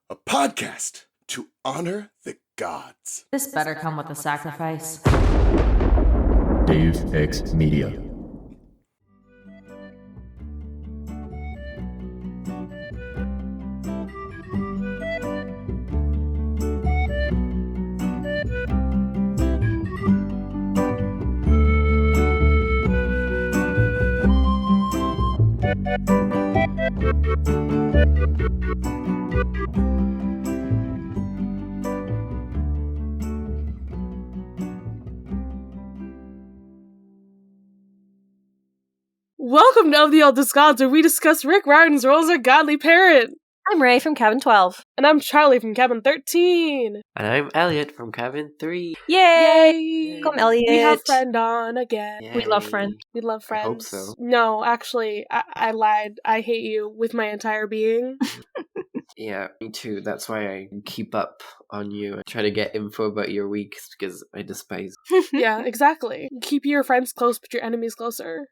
a podcast to honor the gods. This better come with a sacrifice. Dave X Media. Welcome to Of the Eldest Gods, where we discuss Rick Riordan's role as a godly parent. I'm Raye from Cabin 12. And I'm Charlie from Cabin 13. And I'm Elliott from Cabin 3. Yay! Welcome, Elliott. We have Friend on again. Yay. We love Friend. We love Friends. I hope so. No, actually, I lied. I hate you with my entire being. Yeah, me too. That's why I keep up on you and try to get info about your weeks, because I despise Yeah, exactly. Keep your friends close, but your enemies closer.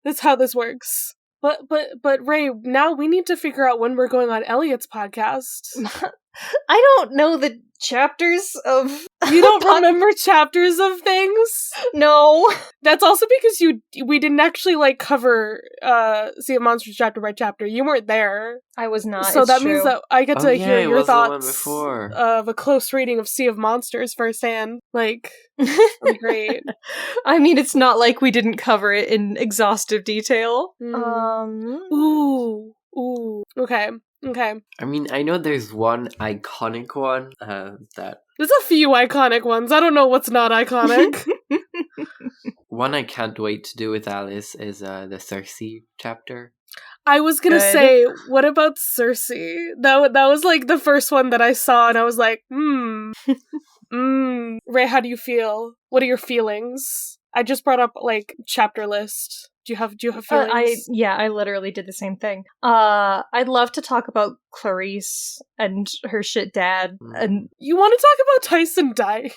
That's how this works. But Raye, now we need to figure out when we're going on Elliott's podcast. I don't know the chapters of... You don't remember chapters of things? No. That's also because we didn't actually cover Sea of Monsters chapter by chapter. You weren't there. I was not. So that means that I get to hear your thoughts of a close reading of Sea of Monsters firsthand. That'd be great. I mean, it's not like we didn't cover it in exhaustive detail. Ooh. Okay. I mean, I know there's one iconic one that... There's a few iconic ones. I don't know what's not iconic. One I can't wait to do with Alice is the Cersei chapter. I was gonna say, what about Cersei? That was the first one that I saw, and I was like, Raye, how do you feel? What are your feelings? I just brought up chapter list. Do you have feelings? I literally did the same thing. I'd love to talk about Clarice and her shit dad. And you want to talk about Tyson dying?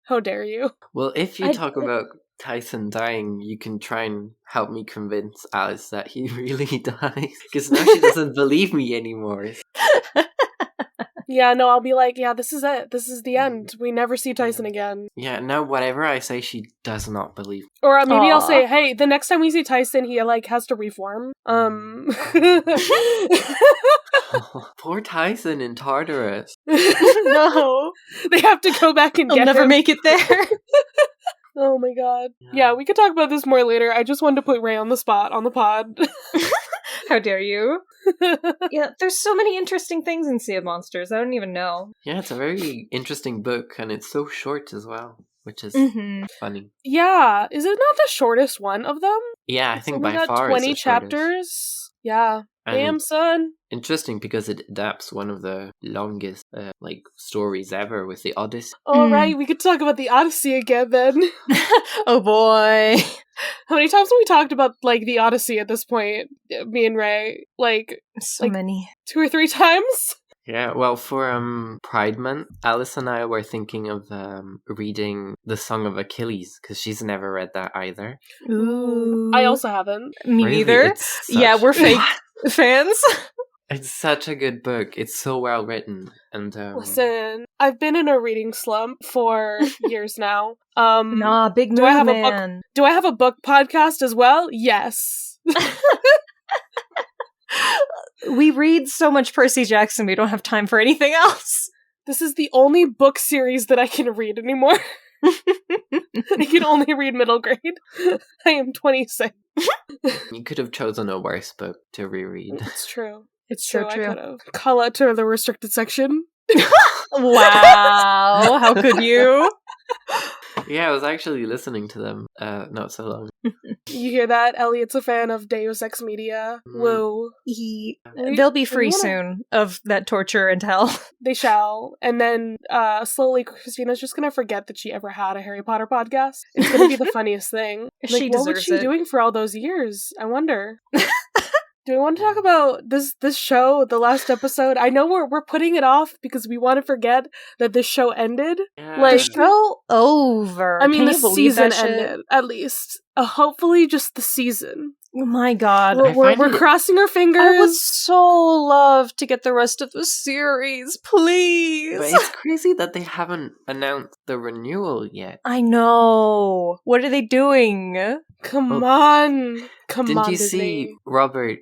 How dare you? Well, if you talk about Tyson dying, you can try and help me convince Alice that he really dies, because now she doesn't believe me anymore. Yeah, no, I'll be like, yeah, this is it. This is the end. We never see Tyson again. Yeah, now whatever I say, she does not believe. Or maybe I'll say, hey, the next time we see Tyson, he, has to reform. Poor Tyson in Tartarus. No. They have to go back and They'll never him. make it there. Oh my god. Yeah, we could talk about this more later. I just wanted to put Raye on the spot on the pod. How dare you? Yeah, there's so many interesting things in Sea of Monsters. I don't even know. Yeah, it's a very interesting book, and it's so short as well, which is funny. Yeah, is it not the shortest one of them? Yeah, I think by got far 20 it's the chapters. Shortest. Yeah. And damn, son. Interesting because it adapts one of the longest stories ever with the Odyssey. All right, we could talk about the Odyssey again then. Oh boy. How many times have we talked about the Odyssey at this point? Me and Raye, so many. 2 or 3 times. Yeah, well, for Pride Month, Alice and I were thinking of reading The Song of Achilles, because she's never read that either. Ooh. I also haven't. Me Really? neither. Yeah, we're fake fans. It's such a good book. It's so well written. And Listen, I've been in a reading slump for years now. Nah, big move, man. Do I have a book podcast as well? Yes. We read so much Percy Jackson, we don't have time for anything else. This is the only book series that I can read anymore. I can only read middle grade. I am 26. you could have chosen a worse book to reread. It's true. It's So true. true. I could have. Call out to the restricted section. Wow, how could you? Yeah, I was actually listening to them not so long. You hear that? Elliott's a fan of Deus Ex Media. Whoa. They'll be free soon of that torture and hell. They shall. And then slowly Christina's just gonna forget that she ever had a Harry Potter podcast. It's gonna be the funniest thing. She what was deserves she it. doing for all those years? I wonder. Do we want to talk about this show, the last episode? I know we're putting it off because we want to forget that this show ended. Yeah. The show over. I mean, Can the you believe season that shit? ended, at least. Hopefully just the season. Oh my god. We're crossing our fingers. I would so love to get the rest of the series, please. But it's crazy that they haven't announced the renewal yet. I know. What are they doing? Come on. Didn't you see Robert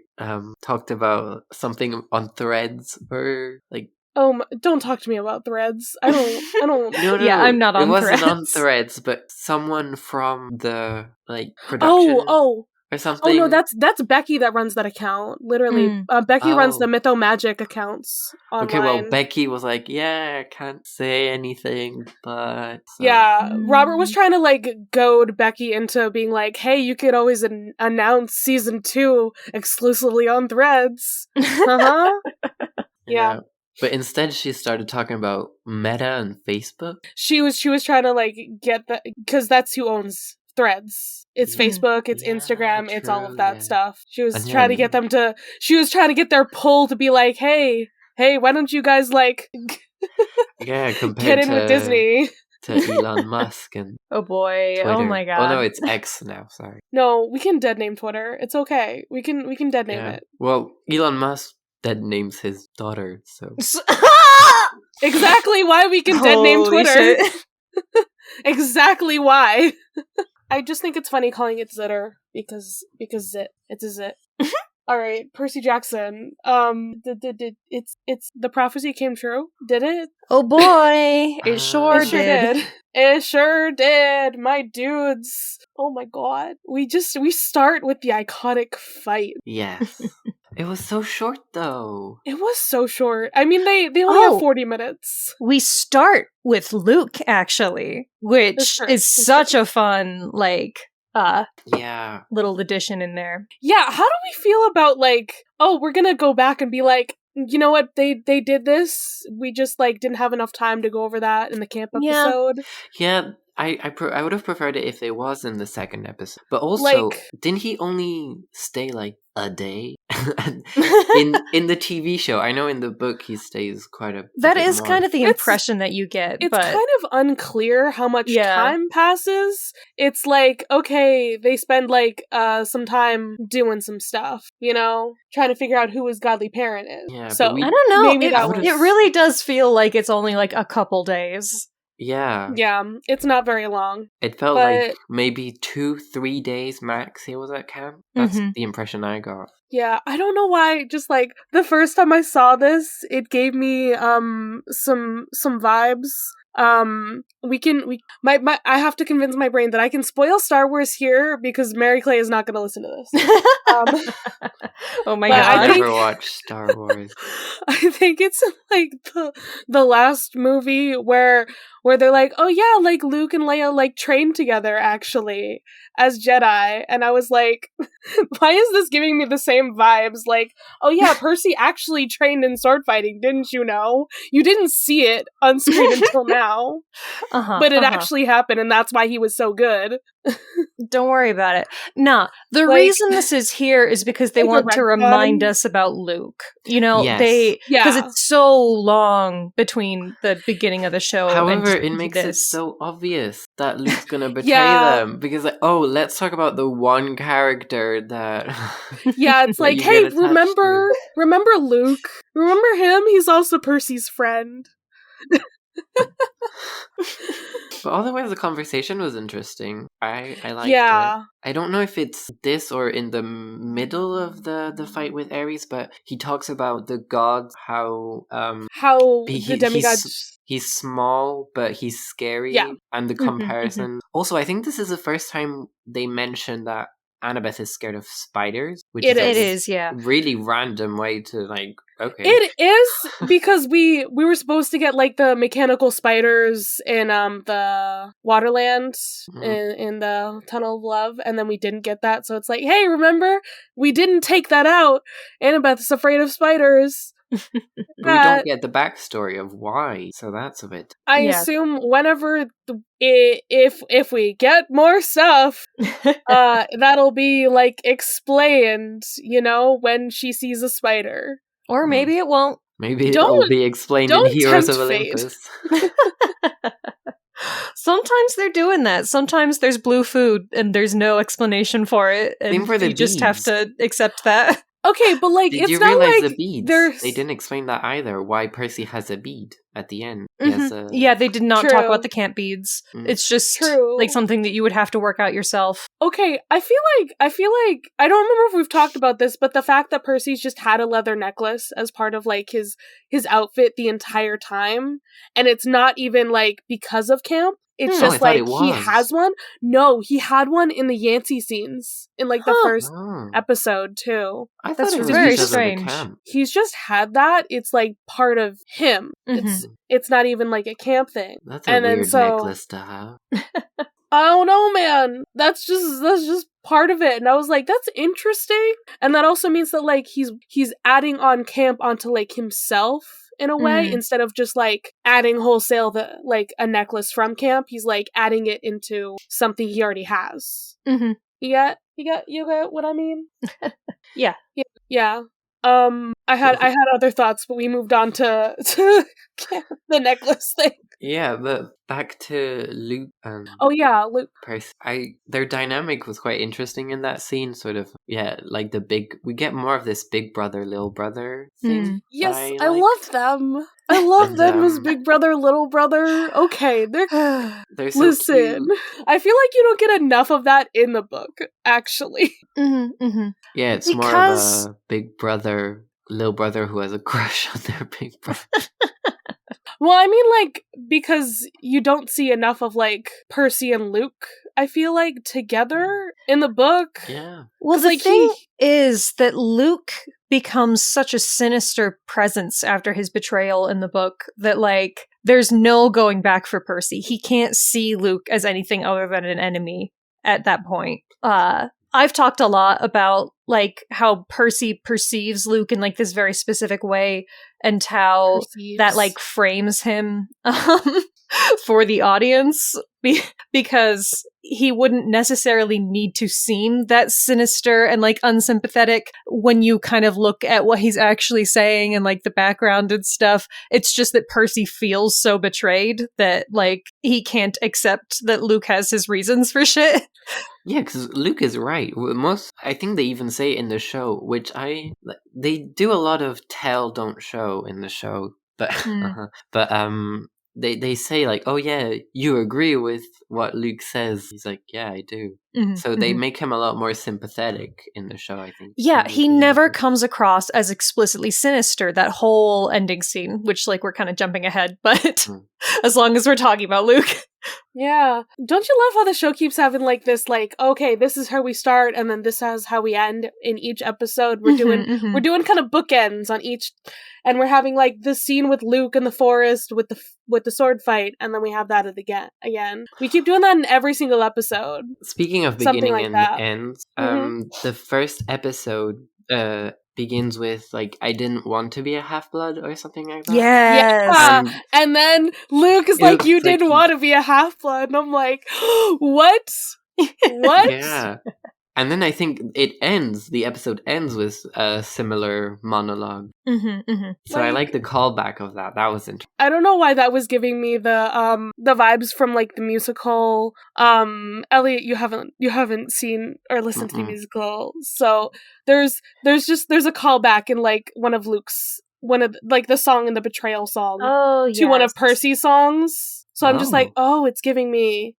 talked about something on Threads or like? Oh, don't talk to me about Threads. I don't. No, Yeah, I'm not on Threads. It wasn't Threads. on Threads, but someone from the production. Or something. Oh no, that's Becky that runs that account. Literally, Becky runs the Mytho Magic accounts online. Okay, well, Becky was like, "Yeah, I can't say anything, but yeah." Robert was trying to goad Becky into being like, "Hey, you could always announce season 2 exclusively on Threads." Yeah. But instead, she started talking about Meta and Facebook. She was trying to get that because that's who owns Threads. It's Facebook, it's Instagram, it's all of that stuff. She was trying to get them to. She was trying to get their pull to be like, hey, why don't you guys compared get in with Disney? To Elon Musk and oh boy, Twitter. Oh my god. Oh no, it's X now. Sorry. No, we can dead name Twitter. It's okay. We can dead name it. Well, Elon Musk dead names his daughter, so exactly why we can dead name Twitter. Exactly why. I just think it's funny calling it Zitter because it's a zit. All right, Percy Jackson. It's the prophecy came true. Did it? Oh boy, it sure did. It sure did, my dudes. Oh my god. We start with the iconic fight. Yes. It was so short though. It was so short. I mean, they only have 40 minutes. We start with Luke actually, which is such a fun little addition in there. Yeah, how do we feel about we're gonna go back and be like, you know what, they did this, we just didn't have enough time to go over that in the camp episode. Yeah, I would have preferred it if it was in the second episode. But also, didn't he only stay a day? in the TV show, I know in the book he stays quite a that bit is more. kind of the impression that you get. It's but... kind of unclear how much time passes. It's okay, they spend some time doing some stuff, trying to figure out who his godly parent is. Yeah, so I don't know. Maybe it really does feel like it's only a couple days. Yeah, it's not very long. It felt like maybe 2-3 days max he was at camp. That's the impression I got. Yeah, I don't know why. Just the first time I saw this, it gave me some vibes. I have to convince my brain that I can spoil Star Wars here because Mary Clay is not going to listen to this. Oh my god! I never watched Star Wars. I think it's the last movie where they're like, oh yeah, Luke and Leia trained together actually as Jedi, and I was like, why is this giving me the same vibes? Oh yeah, Percy actually trained in sword fighting, didn't you know? You didn't see it on screen until now, but it actually happened, and that's why he was so good. Don't worry about it. Nah, the reason this is here is because they want to remind us about Luke. Because it's so long between the beginning of the show. However, it makes it so obvious that Luke's gonna betray them because, let's talk about the one character that. Yeah, it's hey, remember Luke? Remember him? He's also Percy's friend. But otherwise, the conversation was interesting. I liked it. I don't know if it's this or in the middle of the fight with Ares, but he talks about the gods, how the demigods. He's small, but he's scary, and the comparison. Also, I think this is the first time they mention that Annabeth is scared of spiders, which is really random way to okay. It is because we were supposed to get the mechanical spiders in the Waterland in the Tunnel of Love, and then we didn't get that, so it's hey, remember, we didn't take that out. Annabeth's afraid of spiders. We don't get the backstory of why, so that's a bit. I assume whenever if we get more stuff, that'll be explained, when she sees a spider. Or maybe it won't. Maybe it'll be explained in Heroes of Olympus. Sometimes they're doing that. Sometimes there's blue food and there's no explanation for it, and Same for the you just have beads. to accept that. Okay, but like, Did it's you not realize like the beads? there's... They didn't explain that either. Why Percy has a bead at the end? Yeah, they did not True. talk about the camp beads. It's just True. like something that you would have to work out yourself. Okay, I feel like I don't remember if we've talked about this, but the fact that Percy's just had a leather necklace as part of like his outfit the entire time, and it's not even like because of camp. It's just like he has one. No, he had one in the Yancey scenes in like the first episode too. I thought it was very because strange. of the camp. He's just had that. It's like part of him. It's not even like a camp thing. That's a weird necklace to have. I don't know, man. That's just part of it. And I was like, that's interesting. And that also means that like he's adding on camp onto like himself in a way, instead of just like adding wholesale a necklace from camp. He's like adding it into something he already has. You got what I mean? Yeah. I had other thoughts, but we moved on to the necklace thing. Yeah, but back to Luke and Luke. Percy. Their dynamic was quite interesting in that scene. Sort of, like we get more of this big brother, little brother thing. Yes, I love them. I love them as big brother, little brother. Okay, they're so listen. cute. I feel like you don't get enough of that in the book, actually. Yeah, it's more of a big brother, little brother who has a crush on their big brother. Well, I mean, like, because you don't see enough of, like, Percy and Luke, I feel like, together in the book. Yeah. Well, the thing is that Luke becomes such a sinister presence after his betrayal in the book that, like, there's no going back for Percy. He can't see Luke as anything other than an enemy at that point. I've talked a lot about like how Percy perceives Luke in like this very specific way, and how that like frames him for the audience, because he wouldn't necessarily need to seem that sinister and like unsympathetic when you kind of look at what he's actually saying and like the background and stuff. It's just that Percy feels so betrayed that like he can't accept that Luke has his reasons for shit. Yeah, because Luke is right. I think they even say in the show, which they do a lot of tell, don't show in the show, but they say like, oh yeah, you agree with what Luke says. He's like, yeah, I do. So they make him a lot more sympathetic in the show, I think. Yeah, he never comes across as explicitly sinister. That whole ending scene, which like we're kind of jumping ahead, but as long as we're talking about Luke. Yeah. Don't you love how the show keeps having like this, like, okay, this is how we start and then this is how we end in each episode. We're doing kind of bookends on each, and we're having like this scene with Luke in the forest with the sword fight, and then we have that again. We keep doing that in every single episode. Speaking of beginning and ends, the first episode begins with like, I didn't want to be a half-blood or something like that. Yes. Yeah. And then Luke is like, you didn't want to be a half-blood. And I'm like, what? What? Yeah. And then I think the episode ends with a similar monologue. So I like the callback of that. That was interesting. I don't know why that was giving me the vibes from like the musical. Elliott, you haven't seen or listened to the musical, so there's a callback in like one of the song in the betrayal song to one of Percy's songs. So I'm just like, oh, it's giving me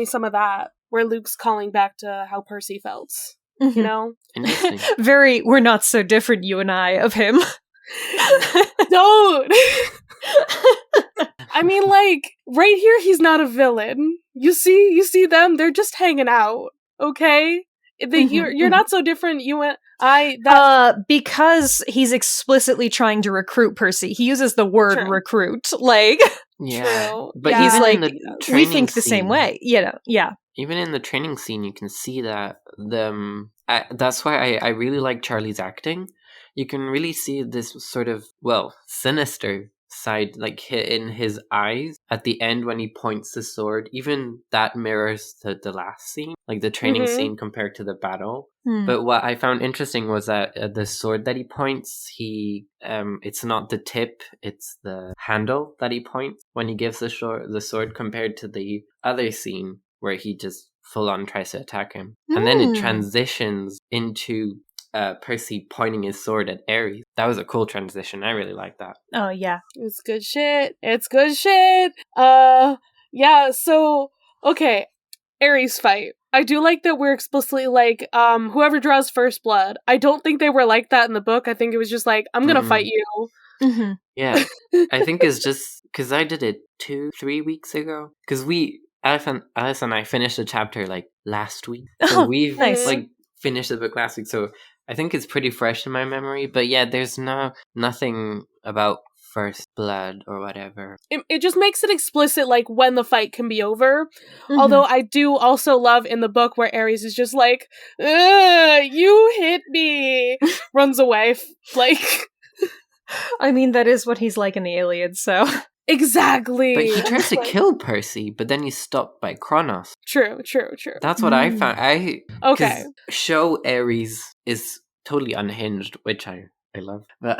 some of that, where Luke's calling back to how Percy felt, you know? Interesting. Very, we're not so different, you and I, of him. Don't! I mean, like, right here, he's not a villain. You see them, they're just hanging out, okay? You're not so different, you and I. Because he's explicitly trying to recruit Percy. He uses the word recruit, like... Yeah, True. but Yeah. He's like, we think the scene, same way, you know? Yeah. Even in the training scene, you can see that that's why I really like Charlie's acting. You can really see this sort of, sinister side, like hit in his eyes at the end when he points the sword. Even that mirrors the last scene, like the training scene compared to the battle. But what I found interesting was that the sword that he points, it's not the tip, it's the handle that he points when he gives the sword, compared to the other scene where he just full on tries to attack him. And then it transitions into Percy pointing his sword at Ares. That was a cool transition. I really like that. Oh yeah, it's good shit. Yeah. So okay, Ares fight. I do like that we're explicitly like, whoever draws first blood. I don't think they were like that in the book. I think it was just like, I'm gonna fight you. Yeah, I think it's just because I did it 2-3 weeks ago. Because Alice and I finished the chapter like last week. So we've like finished the book last week. So I think it's pretty fresh in my memory. But yeah, there's nothing about first blood or whatever. It just makes it explicit, like, when the fight can be over. Although I do also love in the book where Ares is just like, you hit me, runs away. Like, I mean, that is what he's like in the Iliad, so. Exactly. But he tries to kill Percy, but then he's stopped by Kronos. True. That's what I found. Okay. Show Ares is totally unhinged, which I love. But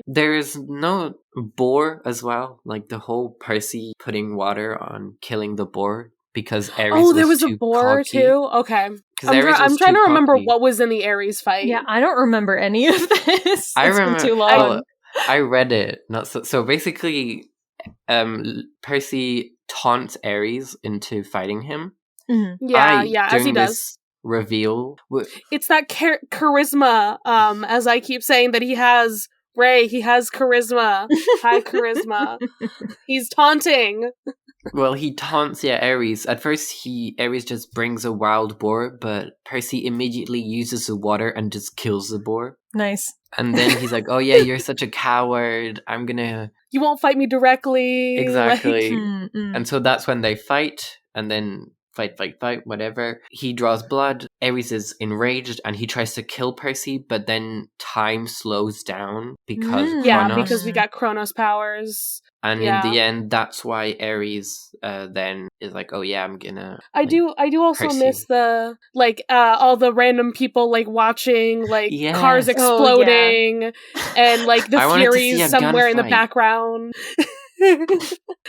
there's no boar as well. Like the whole Percy putting water on killing the boar because Ares there was too a boar cocky. too? Okay. I'm trying to remember what was in the Ares fight. Yeah, I don't remember any of this. I remember been too long. I read it. So basically, Percy taunts Ares into fighting him. Yeah, as he does. Reveal. It's that charisma, as I keep saying, that he has. Raye, he has charisma. High charisma. He's taunting. Well, he taunts, Ares. At first, Ares just brings a wild boar, but Percy immediately uses the water and just kills the boar. Nice. And then he's like, oh yeah, you're such a coward. I'm gonna... You won't fight me directly. Exactly. And so that's when they fight, and then fight, whatever. He draws blood. Ares is enraged, and he tries to kill Percy, but then time slows down because Kronos. Yeah, because we got Kronos powers. And in the end, that's why Ares then is like, oh yeah, I'm gonna... I do also Percy. miss the, like, all the random people, like, watching, like, cars exploding, and, like, the Furies somewhere in the background.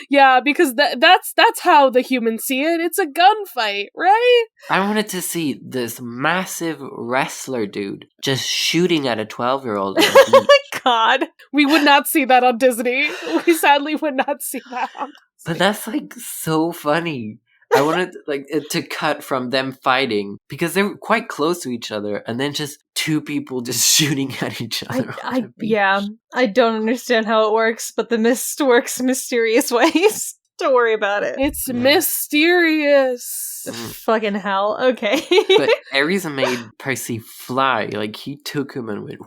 Yeah, because that's how the humans see it. It's a gunfight, right? I wanted to see this massive wrestler dude just shooting at a 12-year-old. Oh my god. We would not see that on Disney. We sadly would not see that on Disney. But that's like so funny. I wanted like it to cut from them fighting because they were quite close to each other, and then just two people just shooting at each other. I don't understand how it works, but the mist works in mysterious ways. Don't worry about it. It's mysterious. Fucking hell. Okay. But Ares made Percy fly. Like he took him and went.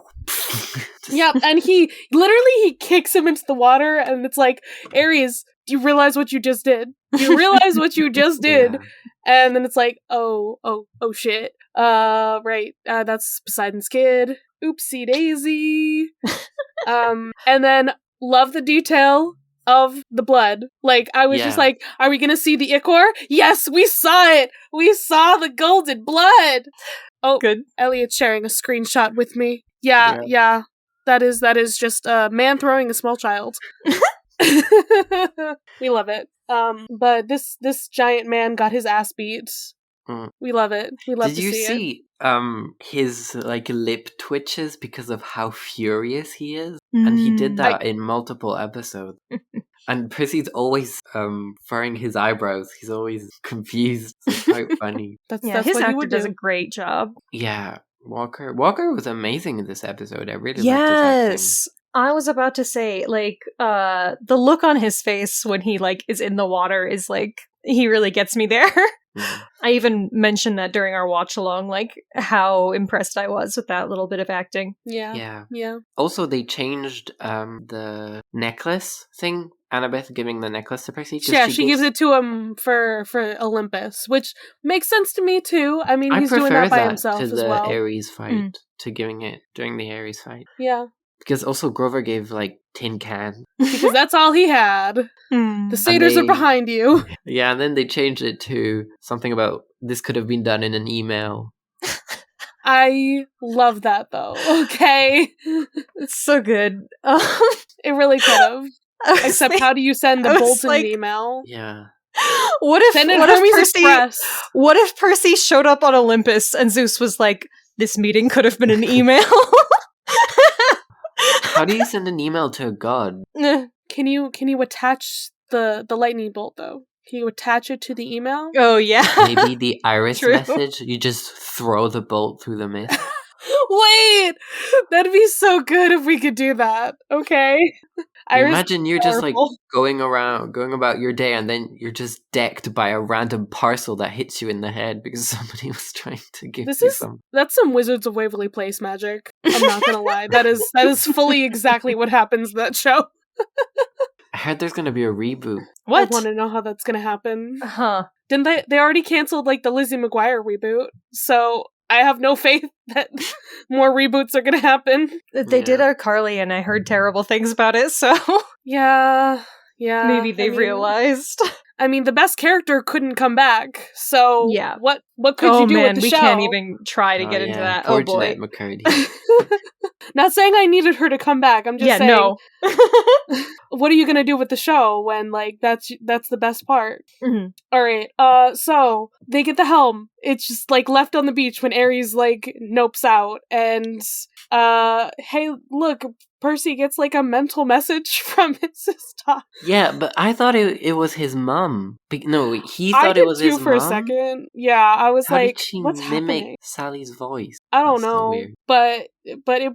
Yeah, and he kicks him into the water, and it's like, Ares, do you realize what you just did? Do you realize what you just did? Yeah. And then it's like, oh shit. Right. That's Poseidon's kid. Oopsie daisy. And then love the detail of the blood. Like, I was just like, are we gonna see the ichor? Yes, we saw it! We saw the golden blood! Oh, good. Elliott's sharing a screenshot with me. Yeah. That is just a man throwing a small child. We love it. But this giant man got his ass beat. We love it. We love to see it. Did you see his like lip twitches because of how furious he is? And he did that in multiple episodes. And Percy's always furrowing his eyebrows. He's always confused. It's quite funny. That's his actor does a great job. Yeah. Walker was amazing in this episode. I really liked his acting. I was about to say, like, the look on his face when he, like, is in the water is, like, he really gets me there. I even mentioned that during our watch-along, like, how impressed I was with that little bit of acting. Yeah. Also, they changed the necklace thing. Annabeth giving the necklace to Percy. Yeah, she gives it to him for Olympus, which makes sense to me, too. I mean, he's doing that by himself as well. I prefer that to the Ares fight, to giving it during the Ares fight. Yeah. Because also Grover gave like tin can. Because that's all he had. The satyrs are behind you. Yeah, and then they changed it to something about this could have been done in an email. I love that though. Okay. It's so good. It really could have. Except how do you send the bolt in an email? Yeah. What if Percy showed up on Olympus and Zeus was like, this meeting could have been an email? How do you send an email to a god? Can you attach the lightning bolt though? Can you attach it to the email? Oh yeah. Maybe the iris message? You just throw the bolt through the mist. Wait! That'd be so good if we could do that. Okay. Imagine you're just like going about your day, and then you're just decked by a random parcel that hits you in the head because somebody was trying to give you some. That's some Wizards of Waverly Place magic. I'm not gonna lie. That is fully exactly what happens in that show. I heard there's gonna be a reboot. What? I want to know how that's gonna happen. Huh. Didn't they already canceled like the Lizzie McGuire reboot? So I have no faith that more reboots are gonna happen. They did iCarly and I heard terrible things about it, so Yeah. Maybe they've realized. I mean, the best character couldn't come back, so what could you do with the show? We can't even try to get into that. Poor oh boy. Jeanette McCurdy. Not saying I needed her to come back. I'm just saying. No. What are you gonna do with the show when like that's the best part? Mm-hmm. All right. So they get the helm. It's just like left on the beach when Ares like nopes out, and hey, look. Percy gets like a mental message from his sister. Yeah, but I thought it was his mom. No, he thought it was his mom. for a second. Yeah, I was How like, did she what's mimic happening? Sally's voice? I don't That's so know, weird.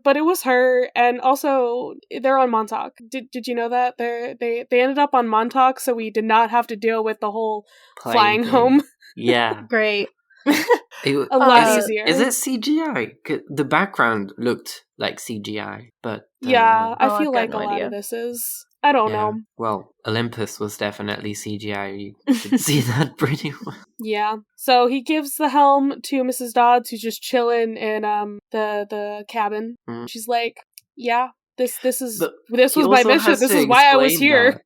but it was her, and also they're on Montauk. Did you know that they ended up on Montauk, so we did not have to deal with the whole flying home. Yeah, great. A lot easier. Is it CGI? The background looked like CGI, but I feel like a lot of this is. I don't know. Well, Olympus was definitely CGI. You could see that pretty well. Yeah. So he gives the helm to Mrs. Dodds, who's just chilling in the cabin. Mm. She's like, "Yeah, this was my mission. This is why I was here."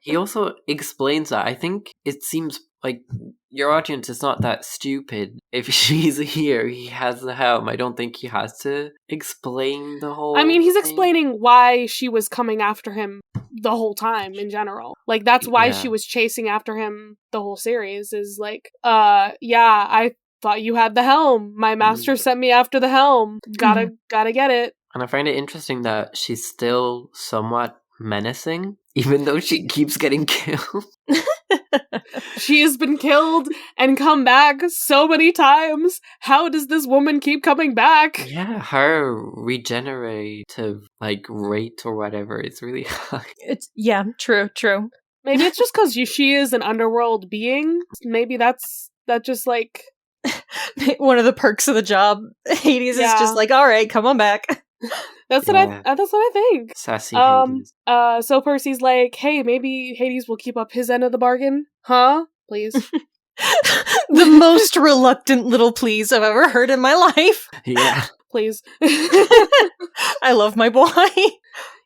He also explains that. I think it seems like your audience is not that stupid. If she's here, he has the helm. I don't think he has to explain the whole he's thing. Explaining why she was coming after him the whole time in general. Like, that's why she was chasing after him the whole series, is like, I thought you had the helm. My master sent me after the helm. Gotta get it. And I find it interesting that she's still somewhat menacing, even though she keeps getting killed. She has been killed and come back so many times. How does this woman keep coming back? Yeah, her regenerative rate or whatever is really high. True. Maybe it's just because she is an underworld being. Maybe that's just like one of the perks of the job. Hades is just like, all right, come on back. That's what I think. Sassy Hades. So Percy's like, hey, maybe Hades will keep up his end of the bargain, huh? Please. The most reluctant little please I've ever heard in my life. Yeah. Please. I love my boy.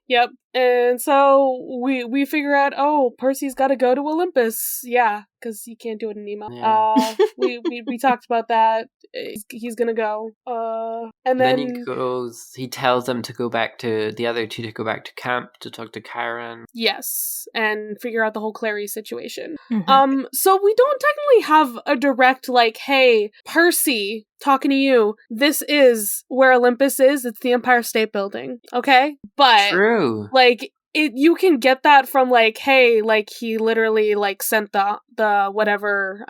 Yep. And so we figure out, Percy's got to go to Olympus. Yeah, because you can't do it in email. Yeah. We talked about that. He's gonna go. And then he goes. He tells them to go back to the other two to go back to camp to talk to Chiron. Yes, and figure out the whole Clary situation. Mm-hmm. So we don't technically have a direct hey, Percy, talking to you. This is where Olympus is. It's the Empire State Building. Okay, but true. You can get that from hey, he literally sent the whatever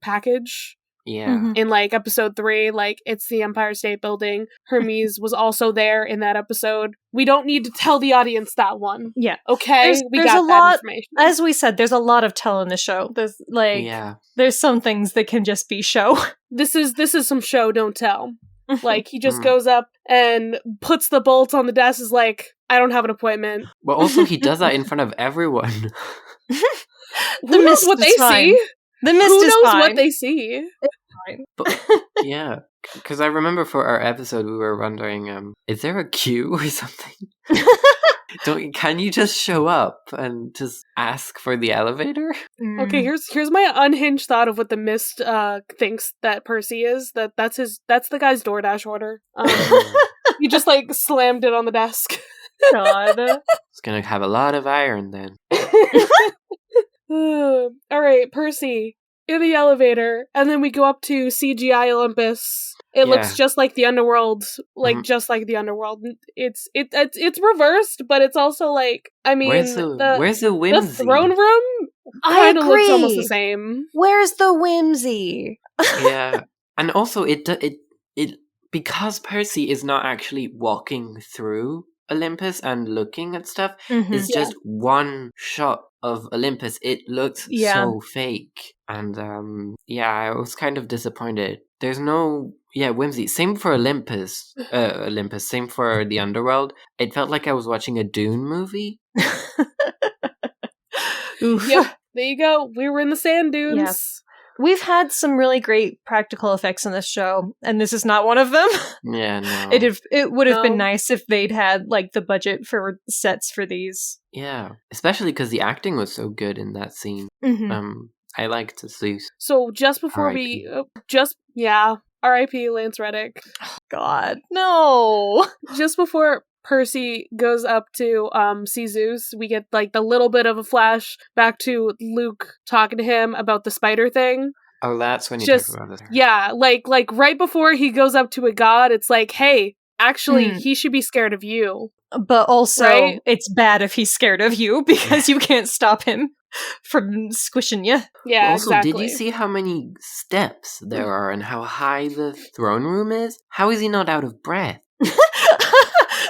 package. Yeah. In episode 3, it's the Empire State Building. Hermes was also there in that episode. We don't need to tell the audience that one. Yeah. Okay? There's got a that lot, information. as we said, there's a lot of tell in the show. There's there's some things that can just be show. This is some show, don't tell. He just goes up and puts the bolt on the desk, is like, I don't have an appointment. Well, also he does that in front of everyone. Who knows what they see? The mist Who is knows fine. what they see? fine. But, yeah, because I remember for our episode we were wondering, is there a queue or something? Can you just show up and just ask for the elevator? Okay, here's my unhinged thought of what the Mist thinks that Percy is. That's the guy's DoorDash order. He just like slammed it on the desk. God. It's gonna have a lot of iron then. Alright, Percy in the elevator, and then we go up to CGI Olympus. It looks just like the underworld, just like the underworld. It's reversed, but it's also like, I mean, where's the whimsy? The throne room kind of looks almost the same. Where's the whimsy? Yeah, and also it because Percy is not actually walking through Olympus and looking at stuff. It's just one shot of Olympus. It looks so fake, and I was kind of disappointed. There's no whimsy. Same for Olympus. Same for the underworld. It felt like I was watching a Dune movie. Oof. Yep, there you go. We were in the sand dunes. Yeah. We've had some really great practical effects in this show, and this is not one of them. Yeah, no. It would have been nice if they'd had like the budget for sets for these. Yeah, especially because the acting was so good in that scene. I liked Zeus. So just before R.I.P. Lance Reddick. God, no. Just before Percy goes up to see Zeus, we get like the little bit of a flash back to Luke talking to him about the spider thing. Oh, that's when you talk about it. Yeah, like right before he goes up to a god, it's like, hey, actually, he should be scared of you. But also, it's bad if he's scared of you because you can't stop him from squishing you. Yeah, also, exactly. Did you see how many steps there are and how high the throne room is? How is he not out of breath?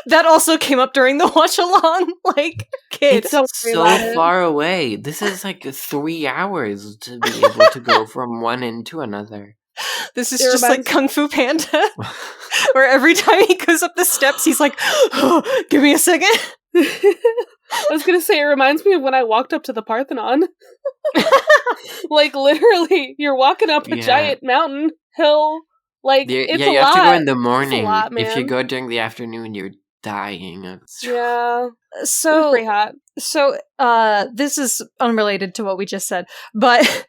That also came up during the watch along. Like, kid, it's so far away. This is like 3 hours to be able to go from one end to another. This is just like Kung Fu Panda, where every time he goes up the steps, he's like, oh, give me a second. I was gonna say, it reminds me of when I walked up to the Parthenon. Like, literally, you're walking up a giant mountain hill. Like, it's a lot. You have to go in the morning. Lot, if you go during the afternoon, you're dying. Yeah. So, pretty hot. So, this is unrelated to what we just said, but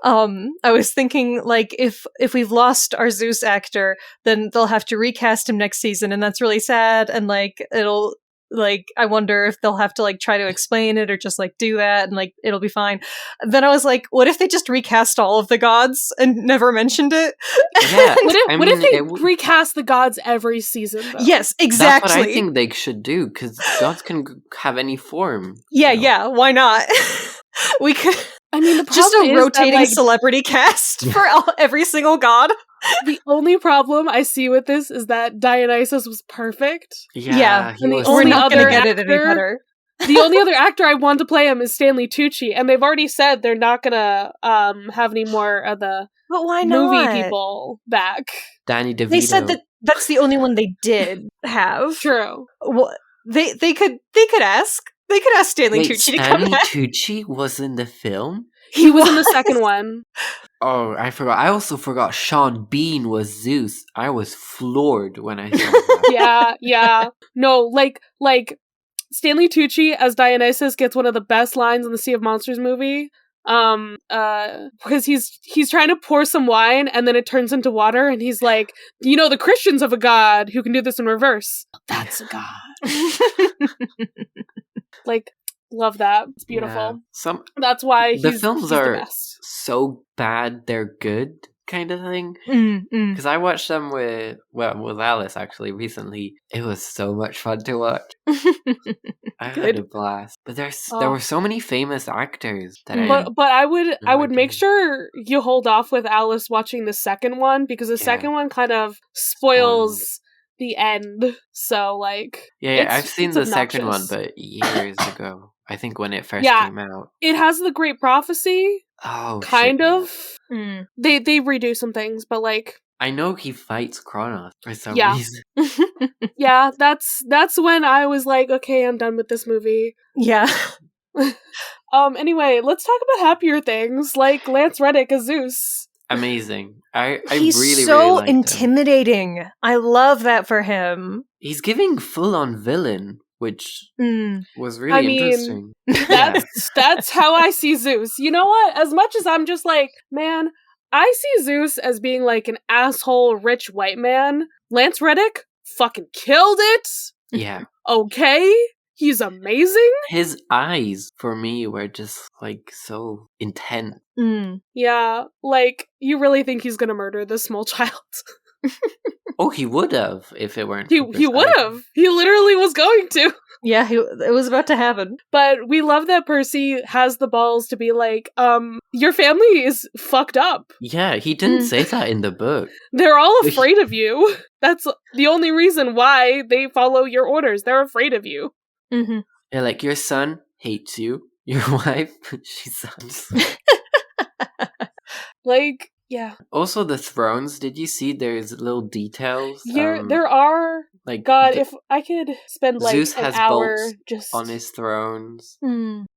I was thinking, like, if we've lost our Zeus actor, then they'll have to recast him next season, and that's really sad, and, like, it'll, like, I wonder if they'll have to, like, try to explain it or just, like, do that, and, like, it'll be fine. Then I was like, what if they just recast all of the gods and never mentioned it? Yeah. What if they recast the gods every season, though? Yes, exactly. That's what I think they should do, because gods can have any form. Yeah, why not? We could... I mean, the just a rotating celebrity cast for every single god. The only problem I see with this is that Dionysus was perfect. Yeah. And we're not going to get it any better. The only other actor I want to play him is Stanley Tucci, and they've already said they're not going to have any more of the movie people back. Danny DeVito. They said that that's the only one they did have. True. Well, they could ask. They could ask Stanley Tucci to come back. Stanley Tucci was in the film? He was in the second one. Oh, I forgot. I also forgot Sean Bean was Zeus. I was floored when I saw that. Yeah. No, like Stanley Tucci as Dionysus gets one of the best lines in the Sea of Monsters movie. Because he's trying to pour some wine and then it turns into water and he's like, the Christians have a god who can do this in reverse. That's a god. Like, love that. It's beautiful. Yeah. That's why the films are the best. So bad they're good kind of thing. Because I watched them with Alice actually recently. It was so much fun to watch. I had a blast. But there were so many famous actors that But I would make sure you hold off with Alice watching the second one because the second one kind of spoils the end. So like I've seen the second one, but years ago. I think when it first came out. It has the Great Prophecy. Oh, kind of. They redo some things, but like I know he fights Kronos for some reason. Yeah, that's when I was like, okay, I'm done with this movie. Yeah. Anyway, let's talk about happier things like Lance Reddick as Zeus. amazing. I He's really, so really liked intimidating. Him. I love that for him. He's giving full-on villain, which was really interesting. That's how I see Zeus. You know what? As much as I'm just like, man, I see Zeus as being like an asshole rich white man. Lance Reddick fucking killed it. Yeah. Okay. He's amazing. His eyes, for me, were just, like, so intense. Yeah, like, you really think he's gonna murder this small child? Oh, he would have, if it weren't He would have. He literally was going to. Yeah, it was about to happen. But we love that Percy has the balls to be like, your family is fucked up. Yeah, he didn't say that in the book. They're all afraid of you. That's the only reason why they follow your orders. They're afraid of you. Mm-hmm. Yeah, like, your son hates you. Your wife, she sucks. Like, yeah. Also, the thrones, did you see there's little details? Yeah, there are. Like, God, if I could spend like Zeus an has hour bolts just on his thrones.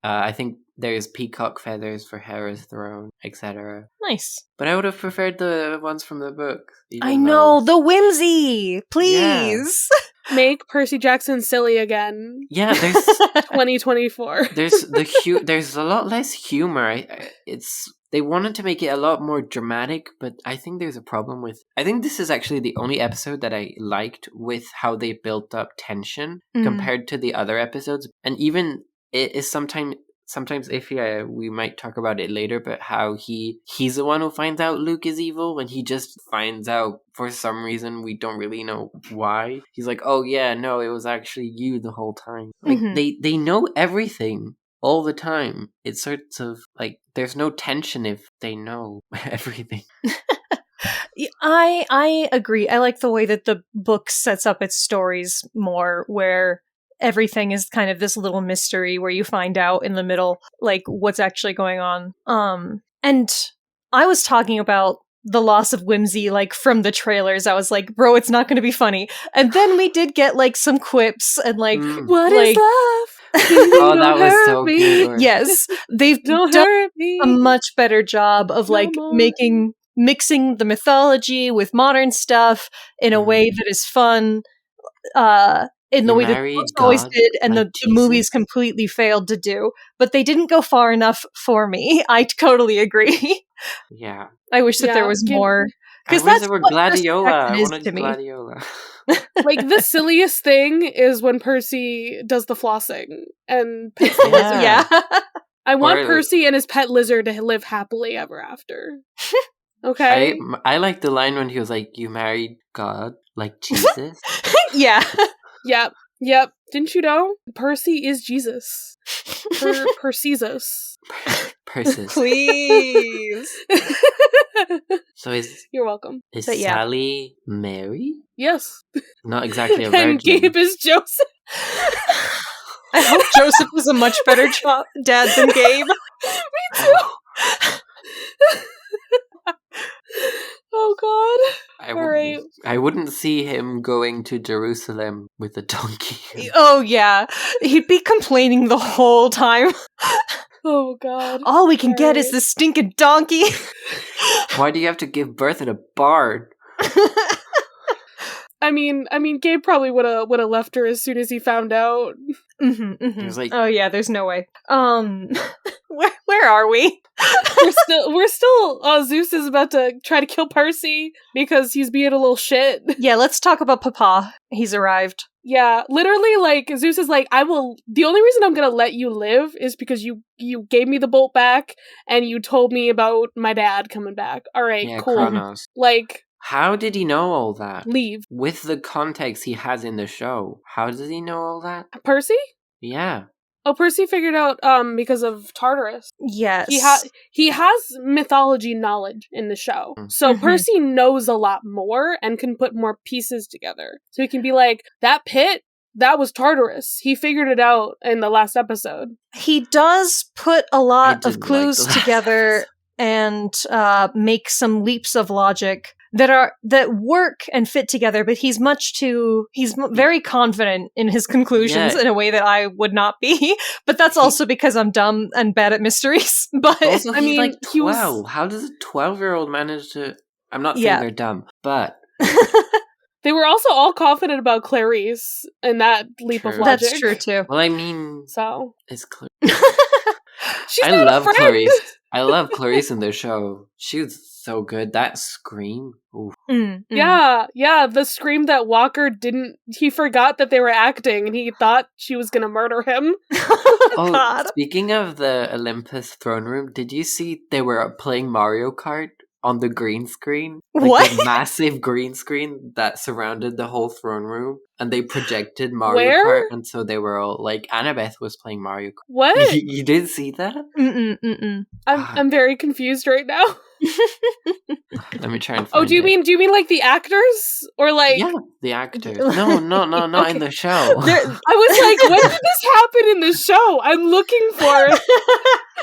I think there's peacock feathers for Hera's throne, etc. Nice. But I would have preferred the ones from the book. I know, the whimsy! Please! Yeah. Make Percy Jackson silly again. Yeah, there's 2024. There's a lot less humor. They wanted to make it a lot more dramatic, but I think there's a problem with... I think this is actually the only episode that I liked with how they built up tension compared to the other episodes. And even it is sometimes iffy. We might talk about it later, but how he's the one who finds out Luke is evil when he just finds out for some reason. We don't really know why. He's like, oh yeah, no, it was actually you the whole time. Like they know everything all the time. It's sort of like there's no tension if they know everything. I agree. I like the way that the book sets up its stories more, where everything is kind of this little mystery where you find out in the middle, like, what's actually going on. And I was talking about the loss of whimsy, like, from the trailers. I was like, bro, it's not going to be funny. And then we did get, like, some quips and, like, what is love? Oh, that was so good. Yes, they've done a much better job of, like, mixing the mythology with modern stuff in a way that is fun. In the way that the books always did, and the movies completely failed to do. But they didn't go far enough for me. I totally agree. Yeah. I wish that there was more. Because that's what Gladiola. I wanted Gladiola. Like, the silliest thing is when Percy does the flossing and pets the lizard. Yeah. I want Percy and his pet lizard to live happily ever after. Okay? I like the line when he was like, you married God, like Jesus? Yeah. Yep. Didn't you know? Percy is Jesus. Percesus. Persis. Please. So You're welcome. Is Sally Mary? Yes. Not exactly a virgin. And Gabe is Joseph. I hope Joseph was a much better dad than Gabe. Me too. Oh God. I wouldn't see him going to Jerusalem with a donkey. Oh yeah. He'd be complaining the whole time. Oh God. All we can get is this stinking donkey. Why do you have to give birth at a barn? I mean, Gabe probably would have left her as soon as he found out. He was like, oh yeah, there's no way. Where are we? We're still. Zeus is about to try to kill Percy because he's being a little shit. Yeah, let's talk about Papa. He's arrived. Yeah, literally, like, Zeus is like, the only reason I'm gonna let you live is because you gave me the bolt back and you told me about my dad coming back. Alright, yeah, cool. Kronos. Like, how did he know all that? Leave. With the context he has in the show, how does he know all that? Percy? Yeah. Oh, Percy figured out because of Tartarus. Yes. He has mythology knowledge in the show. So Percy knows a lot more and can put more pieces together. So he can be like, that pit, that was Tartarus. He figured it out in the last episode. He does put a lot of clues together and make some leaps of logic that work and fit together, but he's very confident in his conclusions in a way that I would not be. But that's also because I'm dumb and bad at mysteries. But also, he's like 12. How does a 12-year-old manage to... I'm not saying they're dumb, but... They were also all confident about Clarice in that leap of logic. That's true, too. Well, I mean... So... It's Clarice. I love Clarice. I love Clarice in the show. She was so good. That scream. Yeah, the scream that Walker he forgot that they were acting and he thought she was gonna murder him. God. Speaking of the Olympus throne room, did you see they were playing Mario Kart on the green screen? What? The massive green screen that surrounded the whole throne room. And they projected Mario Kart, and so they were all like, Annabeth was playing Mario Kart. What? You did see that? I'm very confused right now. Let me try and find do you mean like the actors? Or like... Yeah, the actors. No, not in the show. I was like, when did this happen in the show? I'm looking for it.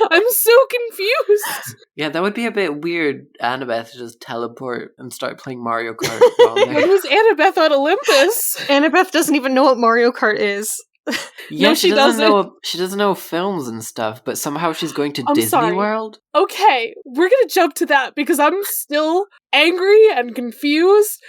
I'm so confused. Yeah, that would be a bit weird, Annabeth just teleport and start playing Mario Kart. When was Annabeth on Olympus? Annabeth doesn't even know what Mario Kart is. Yeah, no, she doesn't. She doesn't know films and stuff, but somehow she's going to Disney World. Okay, we're gonna jump to that because I'm still angry and confused.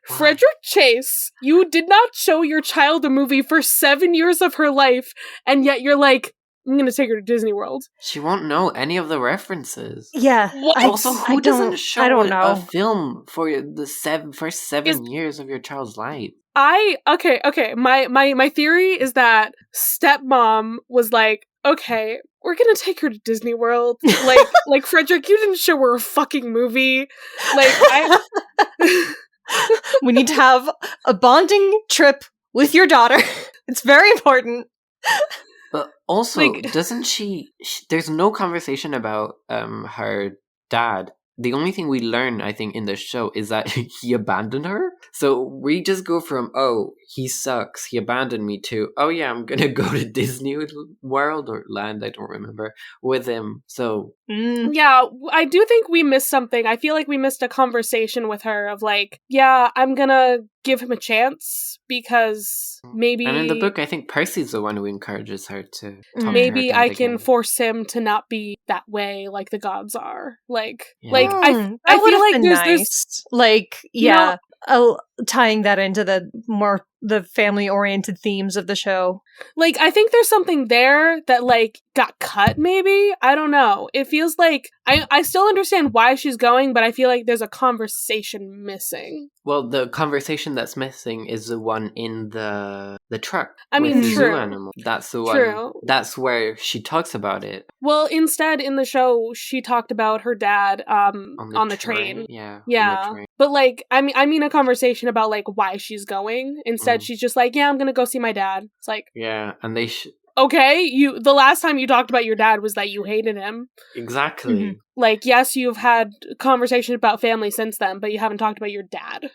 Frederick Chase, you did not show your child a movie for 7 years of her life, and yet you're like, I'm gonna take her to Disney World. She won't know any of the references. Yeah. Also, who doesn't show a film for the first 7 years of your child's life? Okay. My theory is that stepmom was like, okay, we're gonna take her to Disney World. Like Frederick, you didn't show her a fucking movie. We need to have a bonding trip with your daughter. It's very important. But also, doesn't she... There's no conversation about her dad. The only thing we learn, I think, in the show is that he abandoned her. So we just go from, oh, he sucks, he abandoned me, to, oh yeah, I'm gonna go to Disney World or Land, I don't remember, with him. So... Yeah, I do think we missed something. I feel like we missed a conversation with her of like, yeah, I'm gonna give him a chance because maybe... And in the book, I think Percy's the one who encourages her to talk maybe to her dad I can again. force him to not be that way like the gods are. I feel like there's like, tying that into the family-oriented themes of the show. Like, I think there's something there that, like, got cut, maybe? I don't know. It feels like... I still understand why she's going, but I feel like there's a conversation missing. Well, the conversation that's missing is the one in the truck. I mean, with the true. zoo animal. That's the one. True. That's where she talks about it. Well, instead, in the show, she talked about her dad on the train. Yeah. Yeah. On the train. But, like, I mean a conversation about, like, why she's going. Instead, she's just like, yeah, I'm gonna go see my dad. It's like... Yeah, and they okay, the last time you talked about your dad was that you hated him. Exactly. Like, yes, you've had conversation about family since then, but you haven't talked about your dad.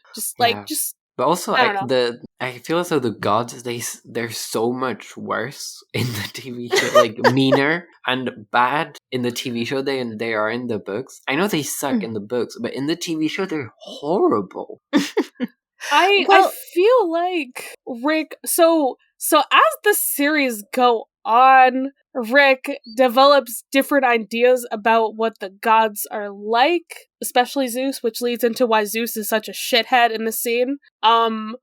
But also, I feel as though the gods, they're so much worse in the TV show, like meaner and bad in the TV show than they are in the books. I know they suck in the books, but in the TV show, they're horrible. I feel like Rick. So as the series go on, Rick develops different ideas about what the gods are like, especially Zeus, which leads into why Zeus is such a shithead in the scene.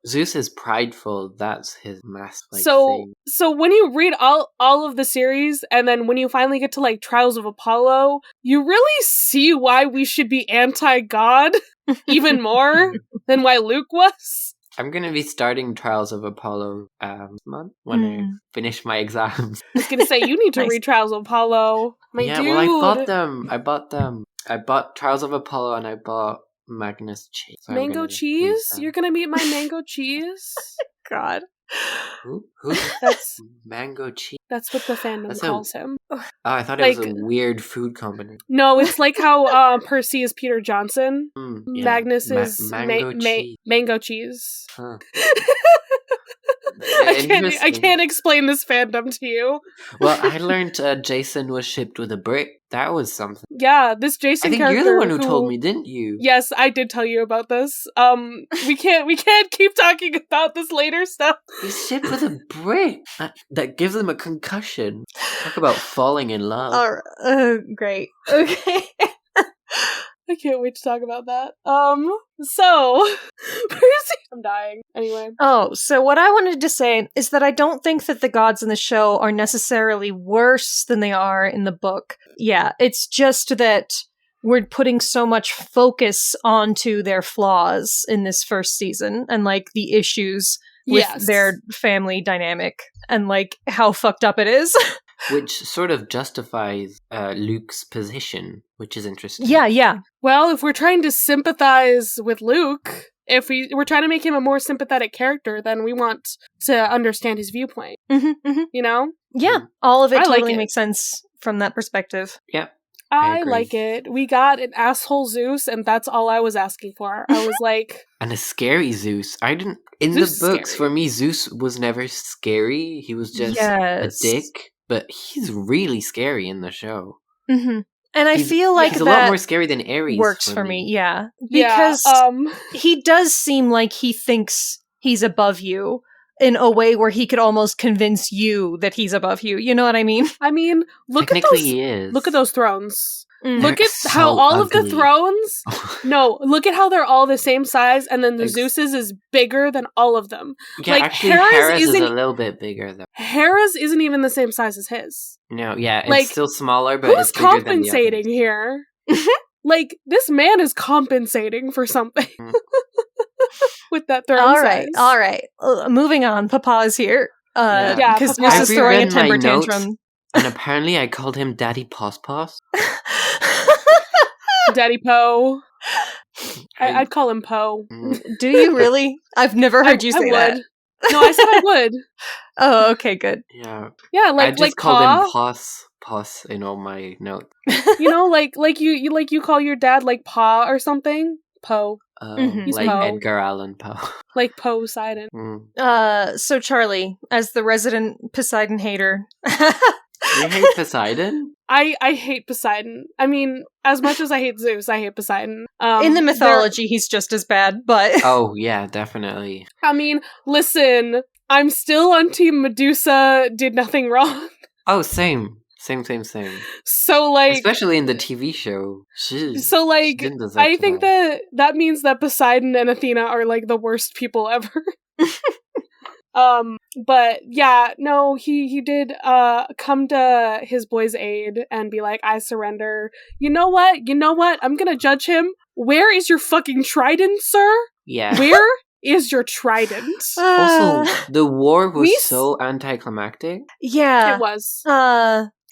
Zeus is prideful. That's his mask. So when you read all of the series, and then when you finally get to like Trials of Apollo, you really see why we should be anti-god even more than why Luke was. I'm going to be starting Trials of Apollo month when I finish my exams. I was going to say, you need to read Trials of Apollo. Dude. Well, I bought them. I bought Trials of Apollo and I bought Magnus Cheese. So mango cheese? You're going to meet my mango cheese? God. Who? That's mango cheese. That's what the fandom calls him. Oh, I thought it was a weird food company. No, it's like how Percy is Peter Johnson. Yeah. Magnus is mango cheese. mango cheese. Huh. I can't explain this fandom to you. Well, I learned Jason was shipped with a brick. That was something. Yeah, this Jason character. I think you're the one who told me, didn't you? Yes, I did tell you about this. We can't keep talking about this later stuff. He's shipped with a brick. That gives him a concussion. Talk about falling in love. Great. Okay. I can't wait to talk about that. So Percy, I'm dying. Anyway. Oh, so what I wanted to say is that I don't think that the gods in the show are necessarily worse than they are in the book. Yeah, it's just that we're putting so much focus onto their flaws in this first season and like the issues with their family dynamic and like how fucked up it is. Which sort of justifies Luke's position, which is interesting. Yeah. Well, if we're trying to sympathize with Luke, if we're trying to make him a more sympathetic character, then we want to understand his viewpoint. Mm-hmm. You know? Yeah, all of it totally makes sense from that perspective. Yeah. I like it. We got an asshole Zeus, and that's all I was asking for. I was like... And a scary Zeus. In Zeus the books, for me, Zeus was never scary. He was just a dick. But he's really scary in the show. Mm-hmm. And I feel like he's a lot more scary than Ares. Works for me, yeah. Because he does seem like he thinks he's above you in a way where he could almost convince you that he's above you. You know what I mean? I mean, look at those thrones. Look at how all of the thrones... look at how they're all the same size, and then the Zeus's is bigger than all of them. Yeah, like, actually, Hera's is a little bit bigger, though. Hera's isn't even the same size as his. No, yeah, it's still smaller, but it's bigger than the compensating here? Like, this man is compensating for something. With that throne size. All right. Moving on, Papa's here. Because Zeus is throwing a temper tantrum. And apparently I called him Daddy Pos Pos. Daddy Poe. I'd call him Poe. Do you really? I've never heard you say that. No, I said I would. Oh, okay, good. Yeah. Yeah, I just called him Pos in all my notes. You know, like you call your dad like Pa or something? Poe. Like Poe. Edgar Allan Poe. Like Poseidon. So Charlie, as the resident Poseidon hater. You hate Poseidon? I hate Poseidon. I mean, as much as I hate Zeus, I hate Poseidon. In the mythology, he's just as bad, but... Oh, yeah, definitely. I mean, listen, I'm still on Team Medusa did nothing wrong. Oh, same. So, like... Especially in the TV show. Jeez, so, like, I think that means that Poseidon and Athena are, like, the worst people ever. But yeah, no, he did come to his boy's aid and be like, I surrender. You know what? I'm gonna judge him. Where is your fucking trident, sir? Yeah. Where is your trident? Also, the war was so anticlimactic. Yeah. It was.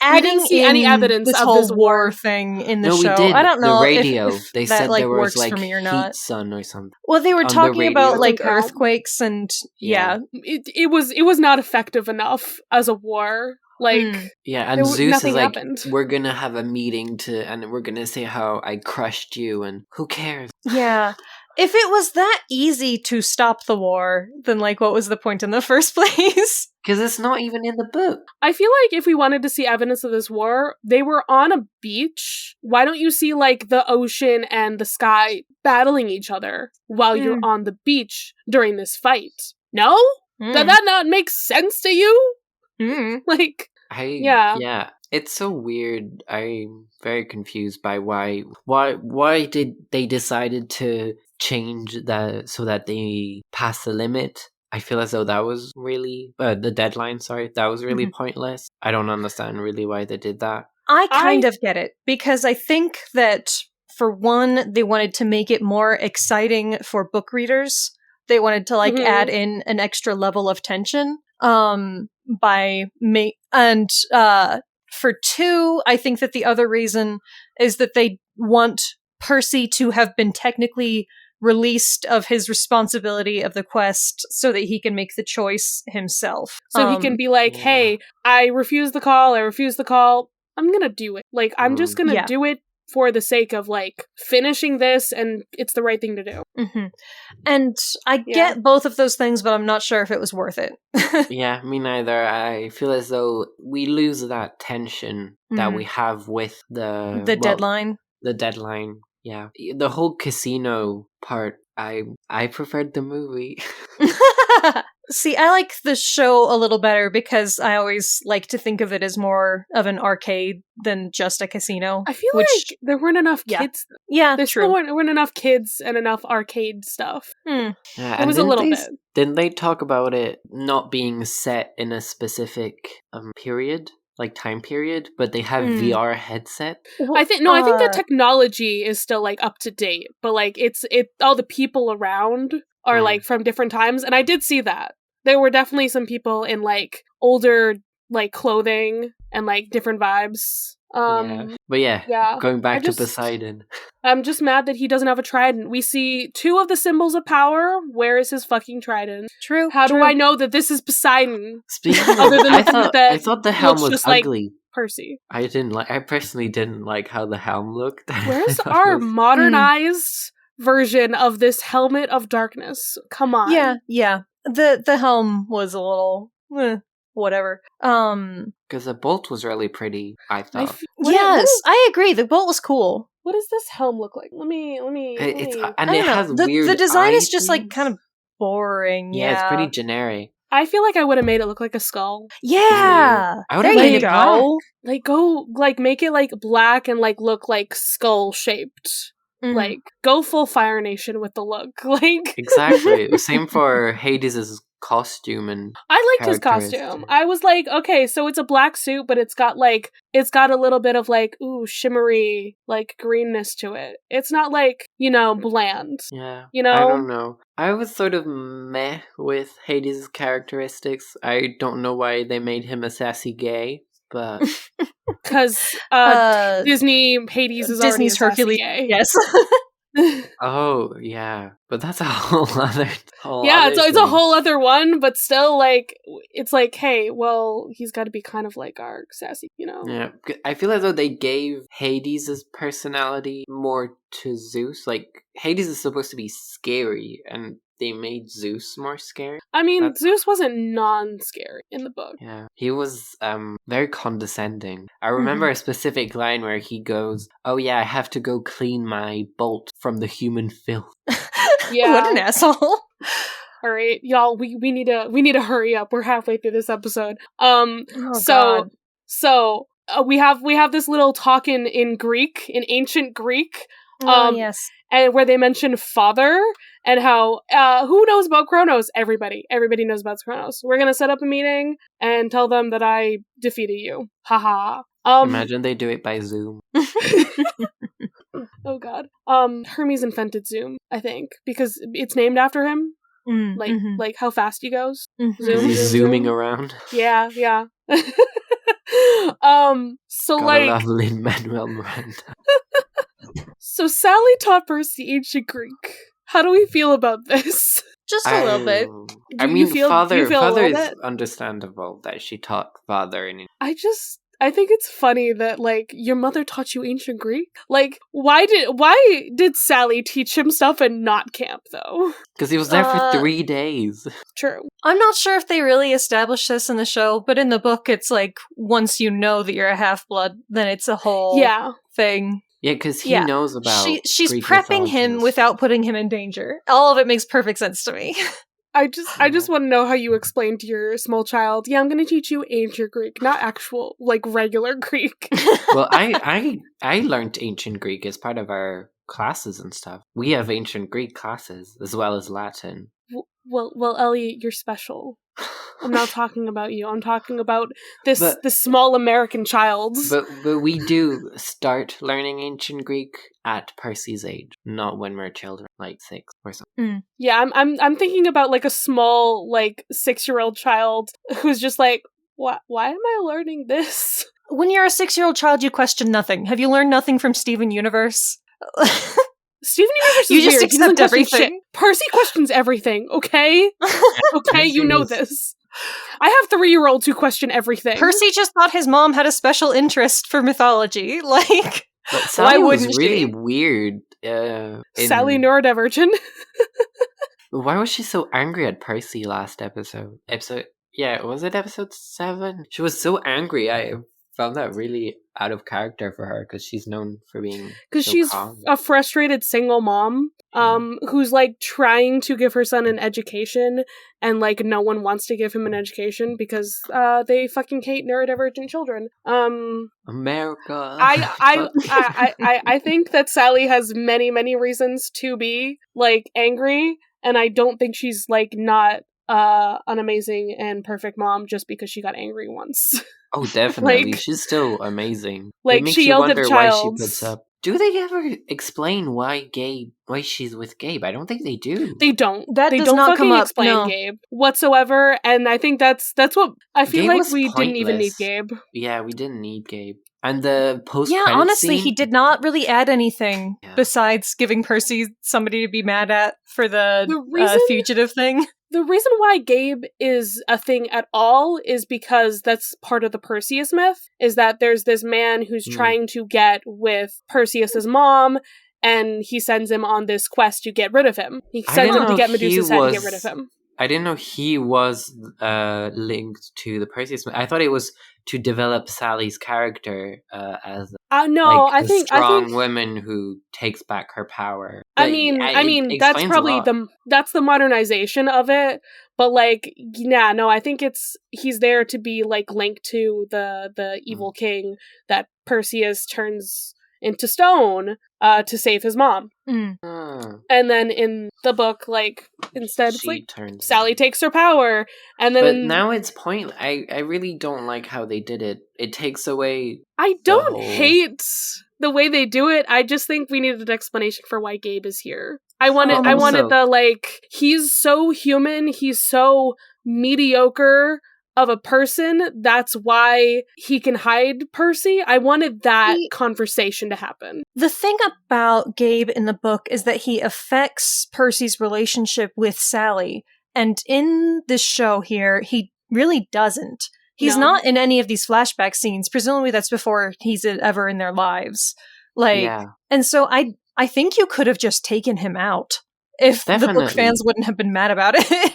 We didn't see any evidence this of whole this war thing in the show. We did. I don't know the radio. They that, said there was like heat sun or something. Well, they were talking about like earthquakes and It was not effective enough as a war. Like and Zeus is like, we're gonna have a meeting and we're gonna say how I crushed you, and who cares? Yeah. If it was that easy to stop the war, then, like, what was the point in the first place? Because it's not even in the book. I feel like if we wanted to see evidence of this war, they were on a beach. Why don't you see, like, the ocean and the sky battling each other while you're on the beach during this fight? No? Did that not make sense to you? Like, yeah. It's so weird. I'm very confused by why did they decided to change that so that they pass the limit. I feel as though that was really the deadline. Sorry, that was really pointless. I don't understand really why they did that. I kind of get it because I think that for one, they wanted to make it more exciting for book readers. They wanted to add in an extra level of tension. For two, I think that the other reason is that they want Percy to have been technically released of his responsibility of the quest so that he can make the choice himself. So he can be like, hey, I refuse the call. I'm gonna do it. Like, I'm just gonna do it for the sake of like finishing this, and it's the right thing to do. Mm-hmm. And I get both of those things, but I'm not sure if it was worth it. Yeah, me neither. I feel as though we lose that tension that we have with the deadline. The deadline, yeah. The whole casino part, I preferred the movie. See, I like the show a little better because I always like to think of it as more of an arcade than just a casino. I feel like there weren't enough kids. Yeah, there true. still weren't enough kids and enough arcade stuff. Yeah, it was a little bit. Didn't they talk about it not being set in a specific period? Like time period, but they have VR headset. I think the technology is still like up to date, but like it all the people around are like from different times, and I did see that. There were definitely some people in like older like clothing and like different vibes. But going back to Poseidon. I'm just mad that he doesn't have a trident. We see 2 of the symbols of power. Where is his fucking trident? True. How do I know that this is Poseidon? Speaking of, I thought the helm was ugly. Like Percy. I personally didn't like how the helm looked. Where's our modernized version of this helmet of darkness? Come on. Yeah. The helm was a little whatever. Because the bolt was really pretty, I thought. I agree. The bolt was cool. What does this helm look like? Let me. It has weird. The design is just like kind of boring. Yeah, it's pretty generic. I feel like I would have made it look like a skull. Yeah, I would have made it black. Make it like black and like look like skull shaped. Like go full Fire Nation with the look. Like exactly. Same for Hades' costume and I liked his costume. I was like, okay, so it's a black suit, but it's got a little bit of like shimmery like greenness to it. It's not like, bland. Yeah. I don't know. I was sort of meh with Hades' characteristics. I don't know why they made him a sassy gay, but because Disney Hades is Disney's Hercules. Gay. Yes. Oh yeah, but that's a whole other. It's a whole other one, but still, like, it's like, hey, well, he's got to be kind of like our sassy, Yeah, I feel as though they gave Hades' personality more to Zeus. Like Hades is supposed to be scary, and they made Zeus more scary. I mean, Zeus wasn't non-scary in the book. Yeah, he was very condescending. I remember a specific line where he goes, "Oh yeah, I have to go clean my bolt from the human filth." Yeah, what an asshole. All right, y'all, we need to hurry up. We're halfway through this episode. So we have this little talk in ancient Greek. Yes. And where they mention father and how who knows about Kronos? Everybody knows about Kronos. We're gonna set up a meeting and tell them that I defeated you. Haha. Imagine they do it by Zoom. Oh god. Hermes invented Zoom, I think, because it's named after him. Like how fast he goes. He's zooming around. Yeah. So gotta love Lin-Manuel Miranda. So Sally taught Percy ancient Greek. How do we feel about this? Just a little bit. Father is understandable that she taught father. I think it's funny that, like, your mother taught you ancient Greek? Like, why did Sally teach him stuff and not camp, though? Because he was there for 3 days. True. I'm not sure if they really established this in the show, but in the book, it's like, once you know that you're a half-blood, then it's a whole thing. Yeah, because he knows about She's Greek prepping him without putting him in danger. All of it makes perfect sense to me. I just want to know how you explain to your small child, I'm going to teach you ancient Greek, not actual, like, regular Greek. Well, I learned ancient Greek as part of our classes and stuff. We have ancient Greek classes, as well as Latin. Well, Elliott, you're special. I'm not talking about you. I'm talking about this small American child. But we do start learning ancient Greek at Percy's age, not when we're children, like 6 or something. Yeah, I'm thinking about like a small, like 6-year-old child who's just like, why am I learning this? When you're a 6-year-old child, you question nothing. Have you learned nothing from Steven Universe? Steven Universe is you just weird. accept everything. Percy questions everything, okay? Okay, you know this. I have 3-year-olds who question everything. Percy just thought his mom had a special interest for mythology. Like, But Sally was really weird. Sally neurodivergent. Why was she so angry at Percy last episode? Was it episode 7? She was so angry. I found that really out of character for her because she's known for being she's calm. A frustrated single mom who's like trying to give her son an education, and like no one wants to give him an education because they fucking hate neurodivergent children. America. I think that Sally has many reasons to be like angry, and I don't think she's like not an amazing and perfect mom just because she got angry once. Oh, definitely. She's still amazing. Like, she yelled at a child. Why she puts up. Do they ever explain why she's with Gabe? I don't think they do. They don't. They does don't not fucking come up, explain no. Gabe whatsoever, and I think that's what I feel Gabe like we pointless. didn't even need Gabe. Yeah, we didn't need Gabe. And the post honestly, scene? He did not really add anything besides giving Percy somebody to be mad at for the fugitive thing. The reason why Gabe is a thing at all is because that's part of the Perseus myth, is that there's this man who's trying to get with Perseus's mom, and he sends him on this quest to get rid of him. He sends him to get Medusa's head and get rid of him. I didn't know he was linked to the Perseus myth. I thought it was to develop Sally's character as a strong woman who takes back her power. But I mean that's probably that's the modernization of it. But like, yeah, no, I think he's there to be like linked to the evil king that Perseus turns into stone to save his mom. And then in the book, like, instead it's like Sally takes her power, and then but now it's pointless. I really don't like how they did it. It takes away. I don't hate the way they do it. I just think we needed an explanation for why Gabe is here. I wanted the like, he's so human, he's so mediocre of a person, that's why he can hide Percy. I wanted that conversation to happen. The thing about Gabe in the book is that he affects Percy's relationship with Sally, and in this show here, he really doesn't. He's not in any of these flashback scenes. Presumably that's before he's ever in their lives. And so I think you could have just taken him out if the book fans wouldn't have been mad about it.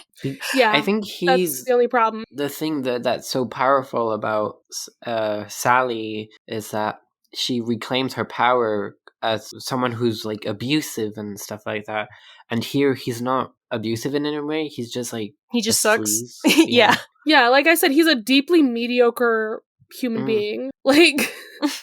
Yeah, I think that's the only problem. The thing that's so powerful about Sally is that she reclaims her power as someone who's like abusive and stuff like that. And here he's not abusive in any way. He's just like he just sucks. Yeah, like I said, he's a deeply mediocre human being. Like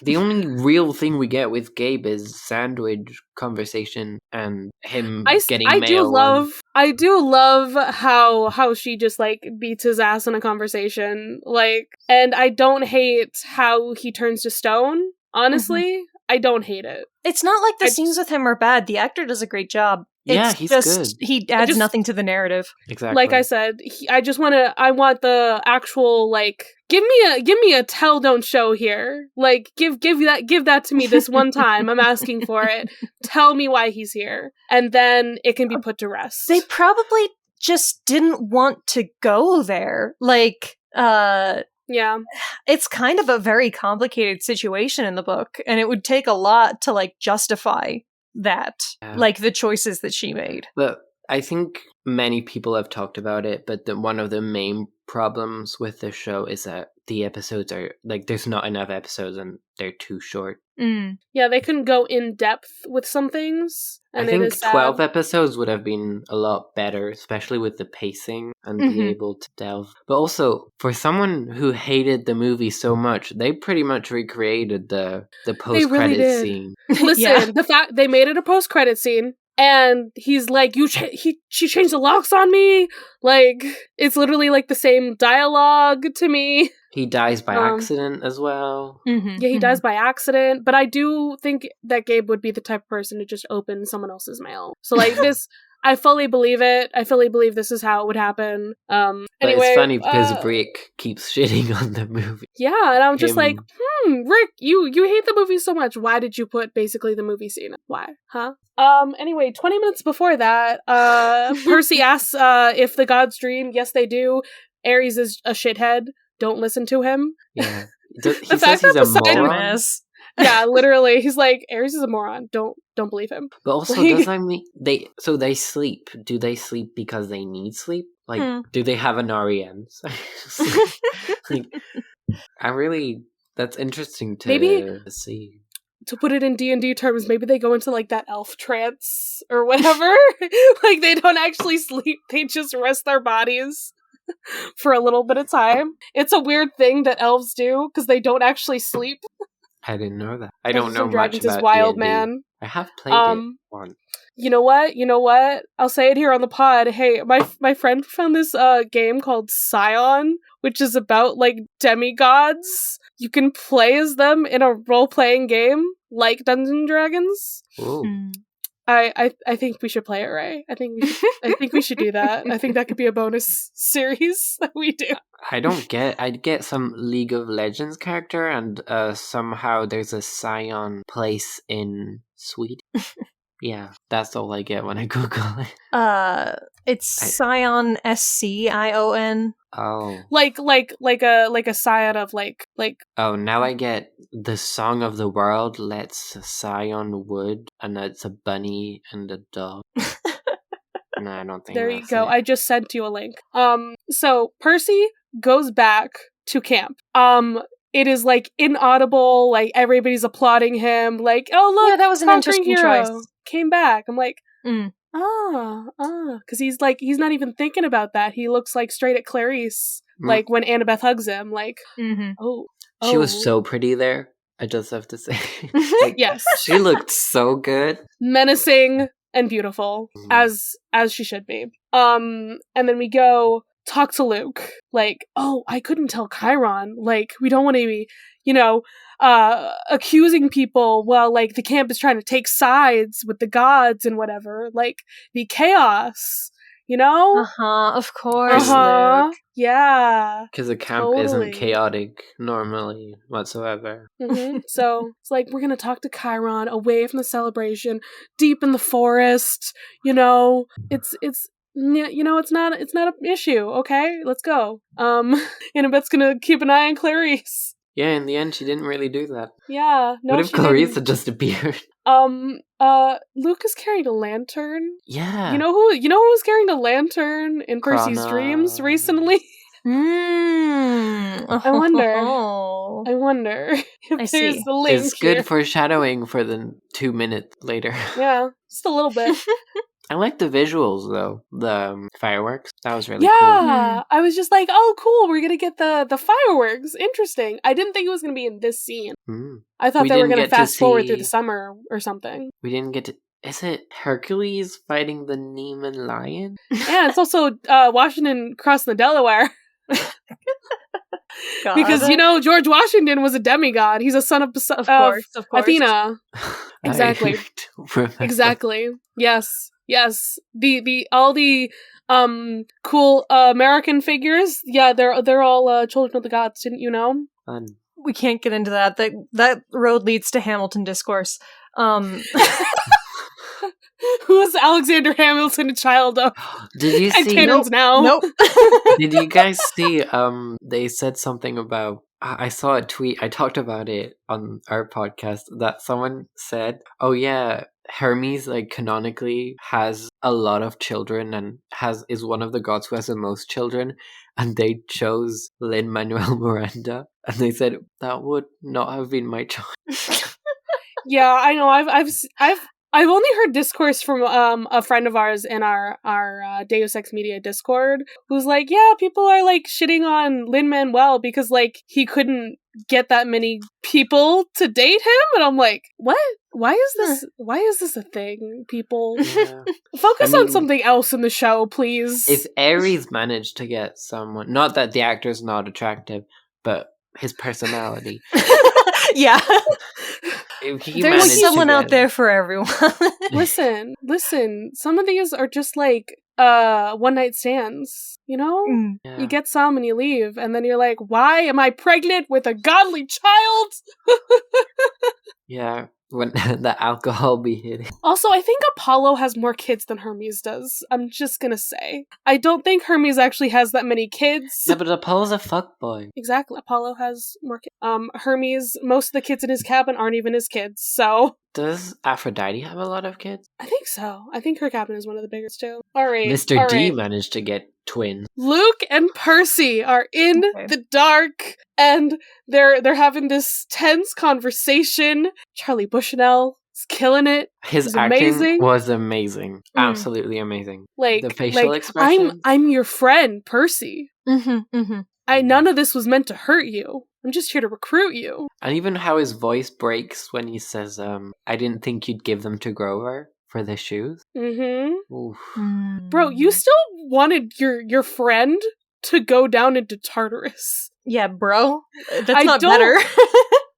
the only real thing we get with Gabe is sandwich conversation and him getting mail. I do love how she just like beats his ass in a conversation. Like, and I don't hate how he turns to stone. Honestly, I don't hate it. It's not like the scenes with him are bad. The actor does a great job. Yeah, he's good. He adds nothing to the narrative. Exactly. Like I said, I want the actual, like, give me a tell don't show here. Like, give that to me this one time. I'm asking for it. Tell me why he's here. And then it can be put to rest. They probably just didn't want to go there. Like, yeah. It's kind of a very complicated situation in the book, and it would take a lot to, like, justify that, like the choices that she made. But I think many people have talked about it, but one of the main problems with the show is that the episodes are, like, there's not enough episodes and they're too short. Yeah, they couldn't go in depth with some things. And I think 12 episodes would have been a lot better, especially with the pacing and be able to delve. But also, for someone who hated the movie so much, they pretty much recreated the post-credit scene. Listen, the fact they made it a post-credit scene, and he's like, she changed the locks on me. Like, it's literally like the same dialogue to me. He dies by accident as well. Yeah, he dies by accident. But I do think that Gabe would be the type of person to just open someone else's mail. So, like, this, I fully believe it. I fully believe this is how it would happen. But anyway, it's funny because Rick keeps shitting on the movie. Yeah, and I'm just like, Rick, you hate the movie so much. Why did you put basically the movie scene? Why? Huh? Anyway, 20 minutes before that, Percy asks if the gods dream. Yes, they do. Ares is a shithead. Don't listen to him. Yeah. He says he's a moron. Yeah, literally. He's like, Ares is a moron. Don't believe him. But also, does that mean they sleep? Do they sleep because they need sleep? Like, do they have an REM? Like, that's interesting to see. To put it in D&D terms, maybe they go into like that elf trance or whatever. Like they don't actually sleep, they just rest their bodies for a little bit of time. It's a weird thing that elves do because they don't actually sleep. I didn't know that. I don't know much about is wild, D&D. Man. I have played it once. You know what? I'll say it here on the pod. Hey, my friend found this game called Scion, which is about like demigods. You can play as them in a role-playing game like Dungeons and Dragons. Ooh. I think we should play it, Raye. I think we should do that. I think that could be a bonus series that we do. I'd get some League of Legends character, and somehow there's a Scion place in Sweden. Yeah, that's all I get when I Google it. It's Scion, Scion. Oh, like a scion of like. Oh, now I get the Song of the World. Let's Scion Wood, and it's a bunny and a dog. No, I don't think. There you go. I just sent you a link. So Percy goes back to camp. It is like inaudible. Like everybody's applauding him. Like, oh look, that was an interesting choice. Came back. I'm like, because he's not even thinking about that. He looks like straight at Clarice, like when Annabeth hugs him. Like, she was so pretty there. I just have to say, like, yes, she looked so good, menacing and beautiful as she should be. And then we go talk to Luke. Like, oh, I couldn't tell Chiron. Like, we don't want to be, accusing people while like the camp is trying to take sides with the gods and whatever. Like the chaos, of course. Luke. Yeah, because the camp isn't chaotic normally whatsoever. So it's like we're gonna talk to Chiron away from the celebration, deep in the forest. It's not an issue. Okay, let's go. Annabeth's gonna keep an eye on Clarice. Yeah, in the end, she didn't really do that. Yeah, no. What if Clarice had just appeared? Luke is carrying a lantern. Yeah. You know who was carrying a lantern in Percy's dreams recently? I wonder if there's a link. It's good foreshadowing for the 2 minutes later. Yeah, just a little bit. I like the visuals, though. The fireworks. That was really cool. Yeah, I was just like, oh, cool, we're going to get the fireworks. Interesting. I didn't think it was going to be in this scene. I thought they were going to fast forward through the summer or something. We didn't get to... Is it Hercules fighting the Neiman lion? Yeah, it's also Washington crossing the Delaware. Because, George Washington was a demigod. He's a son of course. Athena. Exactly. Exactly. Yes. All the cool American figures. Yeah, they're all children of the gods. Didn't you know? Fun. We can't get into that. That road leads to Hamilton discourse. Who's Alexander Hamilton a child of? Did you see? Nope. Did you guys see? They said something about. I saw a tweet. I talked about it on our podcast. That someone said, "Oh yeah, Hermes canonically has a lot of children and is one of the gods who has the most children." And they chose Lin-Manuel Miranda, and they said that would not have been my choice. Yeah, I know. I've only heard discourse from a friend of ours in our Deus Ex Media Discord who's like, yeah, people are shitting on Lin-Manuel because he couldn't get that many people to date him, and I'm like, what? Why is this a thing, people? Yeah. Focus on something else in the show, please. If Ares managed to get someone, not that the actor's not attractive, but his personality. Yeah. There's someone out there for everyone. Listen. Some of these are just one night stands, Yeah. You get some and you leave, and then you're like, why am I pregnant with a godly child? Yeah. when the alcohol be hitting. Also, I think Apollo has more kids than Hermes does. I'm just gonna say. I don't think Hermes actually has that many kids. Yeah, but Apollo's a fuckboy. Exactly. Apollo has more kids. Hermes, most of the kids in his cabin aren't even his kids, so... Does Aphrodite have a lot of kids? I think so. I think her cabin is one of the biggest, too. Alright. Mr. D managed to get twins. Luke and Percy are in the dark, and they're having this tense conversation. Charlie Bushnell is killing it. His acting was amazing. Absolutely amazing. Like the facial expression. I'm your friend, Percy. None of this was meant to hurt you. I'm just here to recruit you. And even how his voice breaks when he says, I didn't think you'd give them to Grover for the shoes. Bro, you still wanted your friend to go down into Tartarus. Yeah, bro. That's not better.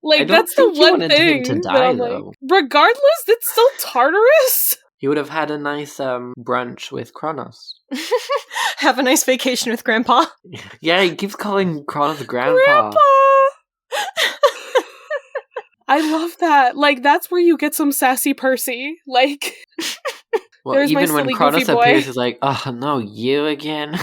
Like, that's the one thing him to die, that I'm like, regardless, it's still Tartarus. He would have had a nice brunch with Kronos. Have a nice vacation with Grandpa. Yeah, he keeps calling Kronos Grandpa. I love that. Like, that's where you get some sassy Percy. Like, well, even when Kronos appears, he's like, oh no, you again?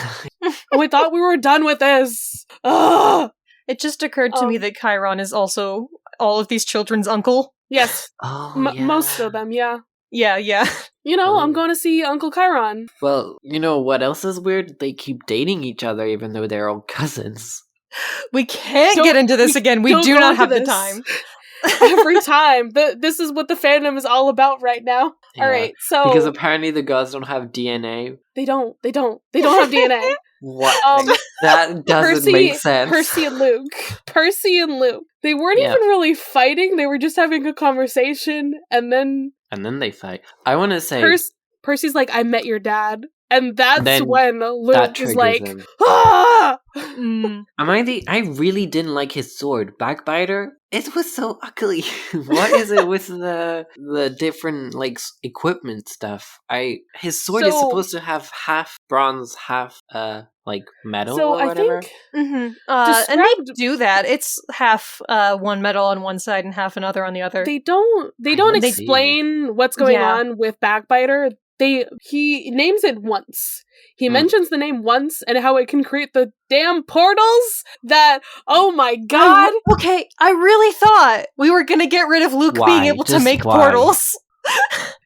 Oh, I thought we were done with this. Ugh. It just occurred to me that Chiron is also all of these children's uncle. Yes. Yeah. Most of them, yeah. Yeah. You know, I'm going to see Uncle Chiron. Well, you know what else is weird? They keep dating each other even though they're all cousins. We can't get into this again. We do not have the time. Every time. This is what the fandom is all about right now. Yeah. All right, so... Because apparently the gods don't have DNA. They don't have DNA. What? That doesn't make sense. Percy and Luke. They weren't even really fighting. They were just having a conversation, and then they fight. I want to say... Percy's like, I met your dad. And that's when Luke is like, ah! I really didn't like his sword. Backbiter? It was so ugly. What is it with the different, like, equipment stuff? His sword is supposed to have half bronze, half, like, metal or whatever. And they do that. It's half one metal on one side and half another on the other. They don't explain what's going on with Backbiter. He names it once. He mentions the name once and how it can create the damn portals that, oh my god. Okay, I really thought we were gonna get rid of Luke being able to make portals.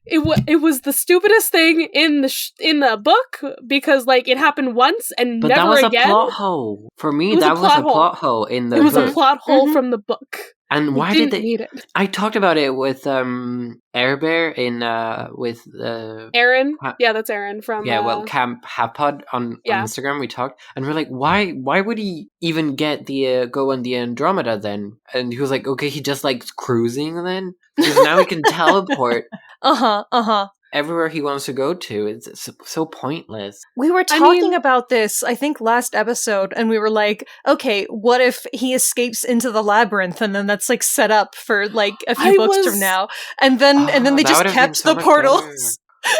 It was the stupidest thing in the book because like it happened once and but never again. But that was a plot hole. For me, that was a plot hole in the book. It was a plot hole from the book. And why did they need it? I talked about it with Airbear in with Aaron. Yeah, that's Aaron from Camp Halfpod on Instagram. We talked and we're like, why would he even get the go on the Andromeda then? And he was like, okay, he just likes cruising then because now he can teleport. Everywhere he wants to go to. It's so pointless. We were talking about this, I think, last episode, and we were like, okay, what if he escapes into the labyrinth, and then that's, like, set up for, like, a few books from now, and then they just kept the portals.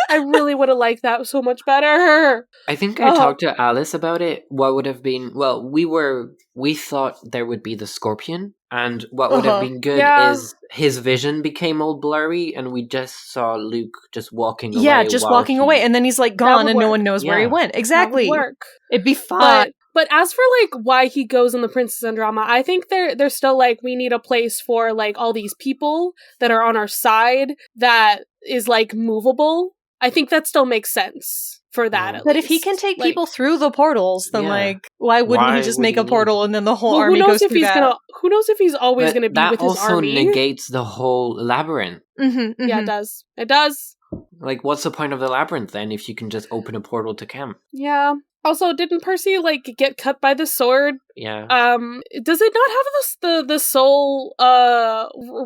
I really would have liked that so much better. I think I talked to Alice about it. What would have been... Well, we thought there would be the Scorpion, and what would have been good is his vision became all blurry, and we just saw Luke just walking away. Yeah, just walking away, and then he's, like, gone, and no one knows where he went. Exactly. That would work. It'd be fun. But as for, like, why he goes on the Princess Andromeda, I think they're still, like, we need a place for, like, all these people that are on our side that is, like, movable. I think that still makes sense for that, at But least. If he can take people through the portals, then, like, why wouldn't he just make a portal and then the whole army goes through that? Who knows if he's always going to be with his army? That also negates the whole labyrinth. Yeah, it does. It does. Like, what's the point of the labyrinth, then, if you can just open a portal to camp? Yeah. Also, didn't Percy, like, get cut by the sword? Yeah. Does it not have the soul,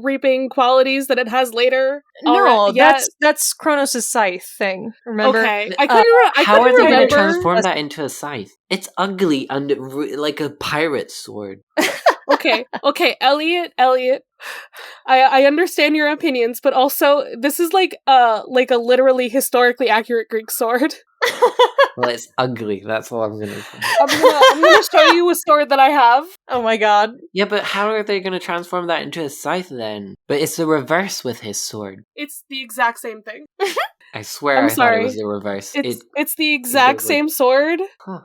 reaping qualities that it has later? No, that's Kronos' scythe thing, remember? Okay. How are they going to transform that into a scythe? It's ugly and like a pirate sword. Okay, Elliott. I understand your opinions, but also this is like a literally historically accurate Greek sword. Well, it's ugly. That's all I'm gonna say. I'm gonna show you a sword that I have. Oh my god. Yeah, but how are they gonna transform that into a scythe then? But it's the reverse with his sword. It's the exact same thing. I swear I thought it was the reverse. It's the exact same sword. Huh.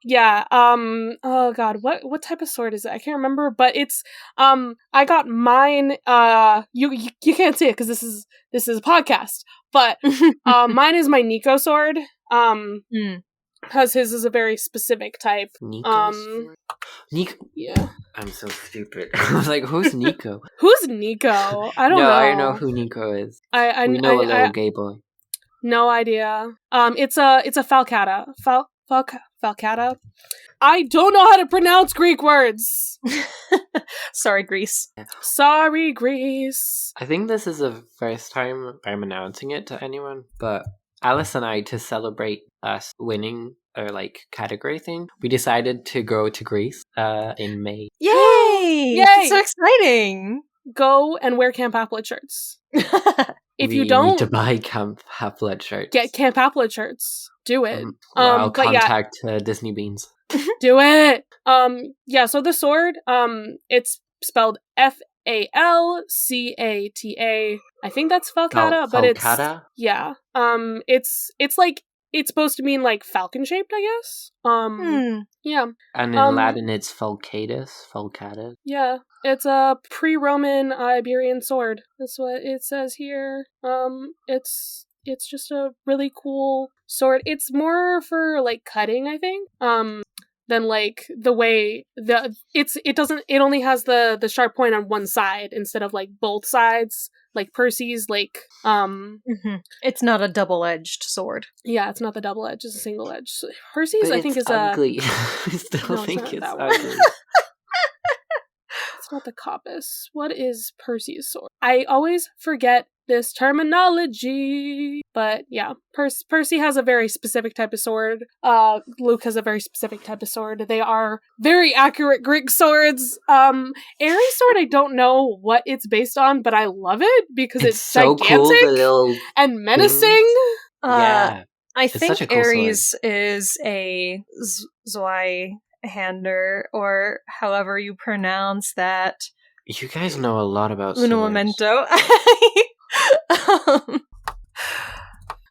Yeah. Oh god, what type of sword is it? I can't remember, but it's I got mine. You can't see it because this is a podcast. But mine is my Nico sword. Because his is a very specific type. Nico. Yeah. I'm so stupid. I was like, who's Nico? Who's Nico? I don't know. No, I know who Nico is. We know a little gay boy. No idea. It's a falcata. Falcata. I don't know how to pronounce Greek words. Sorry, Greece. Sorry, Greece. I think this is the first time I'm announcing it to anyone, but Alice and I, to celebrate us winning our category thing, we decided to go to Greece in May. Yay! Yay! That's so exciting. Go and wear Camp Applet shirts. If you We don't need to buy Camp Applet shirts. get Camp Applet shirts, do it. I'll contact Disney Beans. Do it. Yeah. So the sword, it's spelled Falcata. I think that's Falcata, but Falcata? Yeah. It's supposed to mean falcon shaped, I guess. Yeah. And in Latin, it's Falcatus. Yeah. It's a pre-Roman Iberian sword. That's what it says here. It's just a really cool sword. It's more for cutting, I think. Than the way it only has the sharp point on one side instead of both sides. Percy's It's not a double-edged sword. Yeah, it's not the double edge, it's a single edge. Percy's but I think is ugly. I still think it's ugly. It's not the coppice. What is Percy's sword? I always forget this terminology. But yeah, Percy has a very specific type of sword. Luke has a very specific type of sword. They are very accurate Greek swords. Ares' sword, I don't know what it's based on, but I love it because it's so gigantic cool, and menacing. Yeah. I think cool Ares is a Zweihander, or however you pronounce that. You guys know a lot about Un momento.